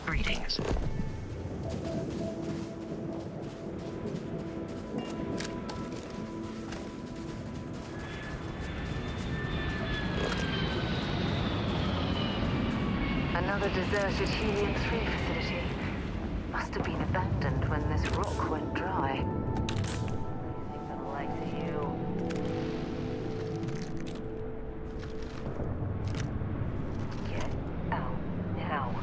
Greetings. Another deserted Helium-3 facility. Must have been abandoned when this rock went dry. Anything but like you. Get out now.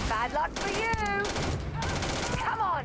Bad luck for you! Come on!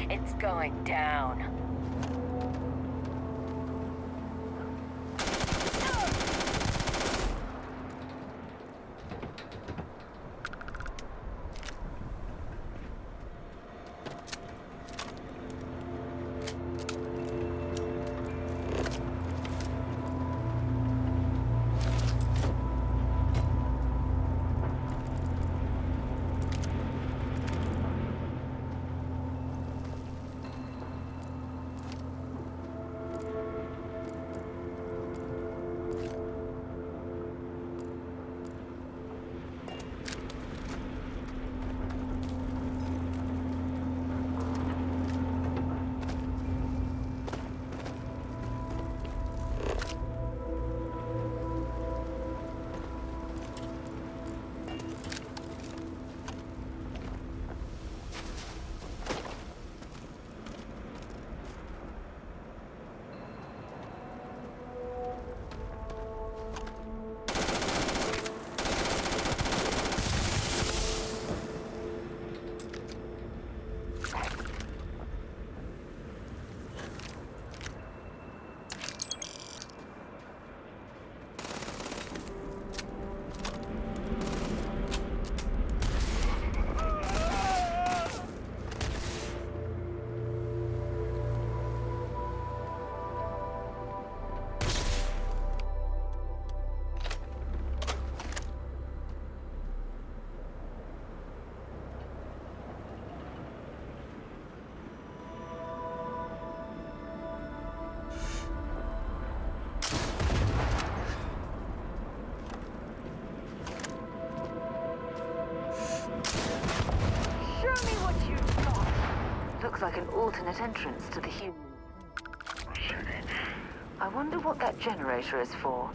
It's going down. alternate entrance to the human. I wonder what that generator is for.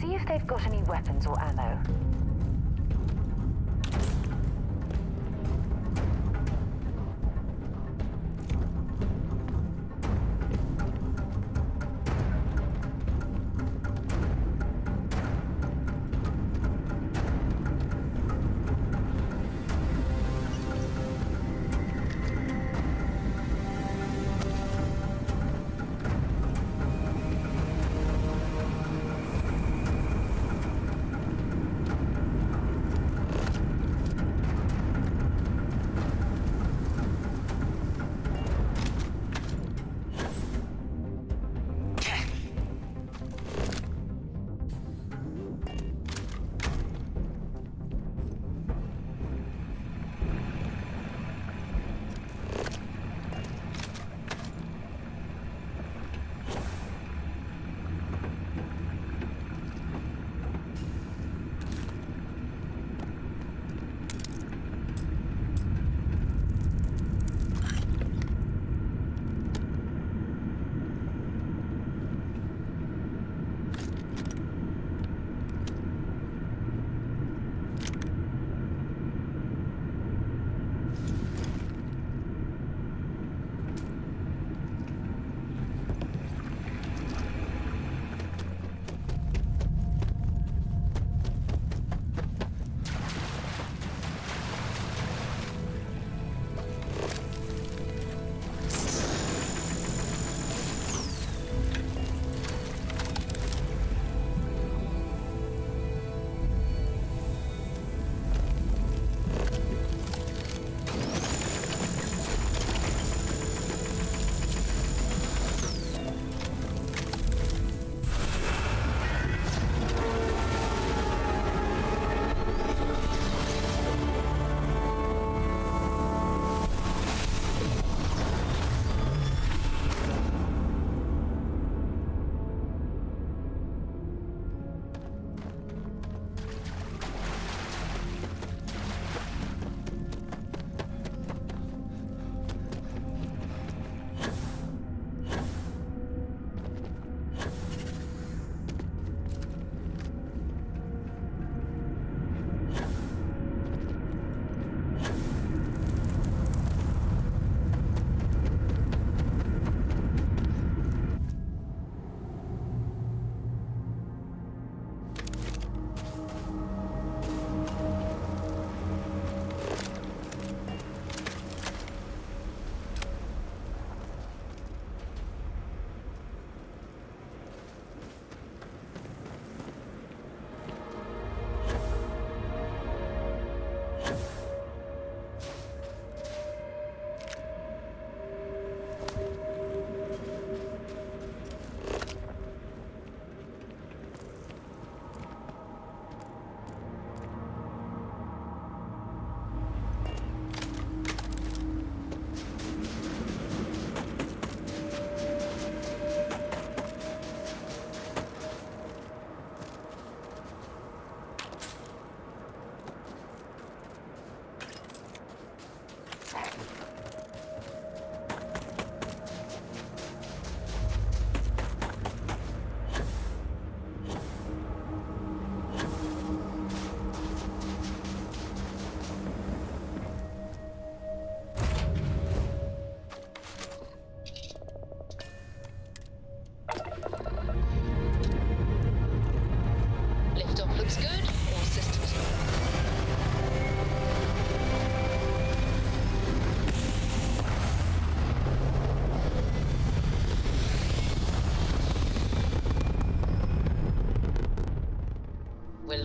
See if they've got any weapons or ammo.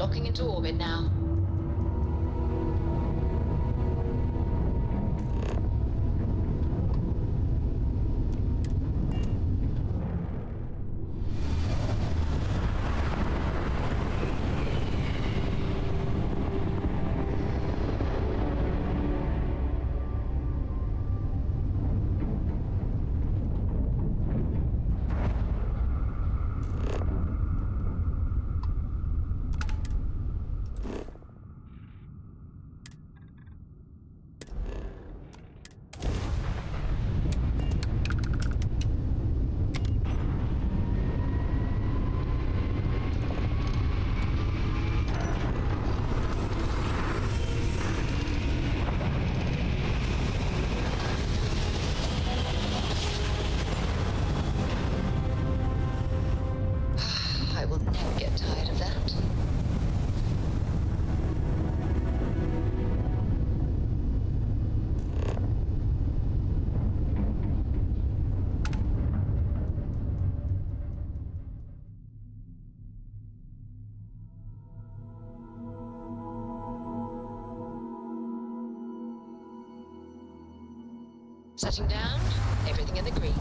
locking into orbit now. I will never get tired of that. Setting down, everything in the green.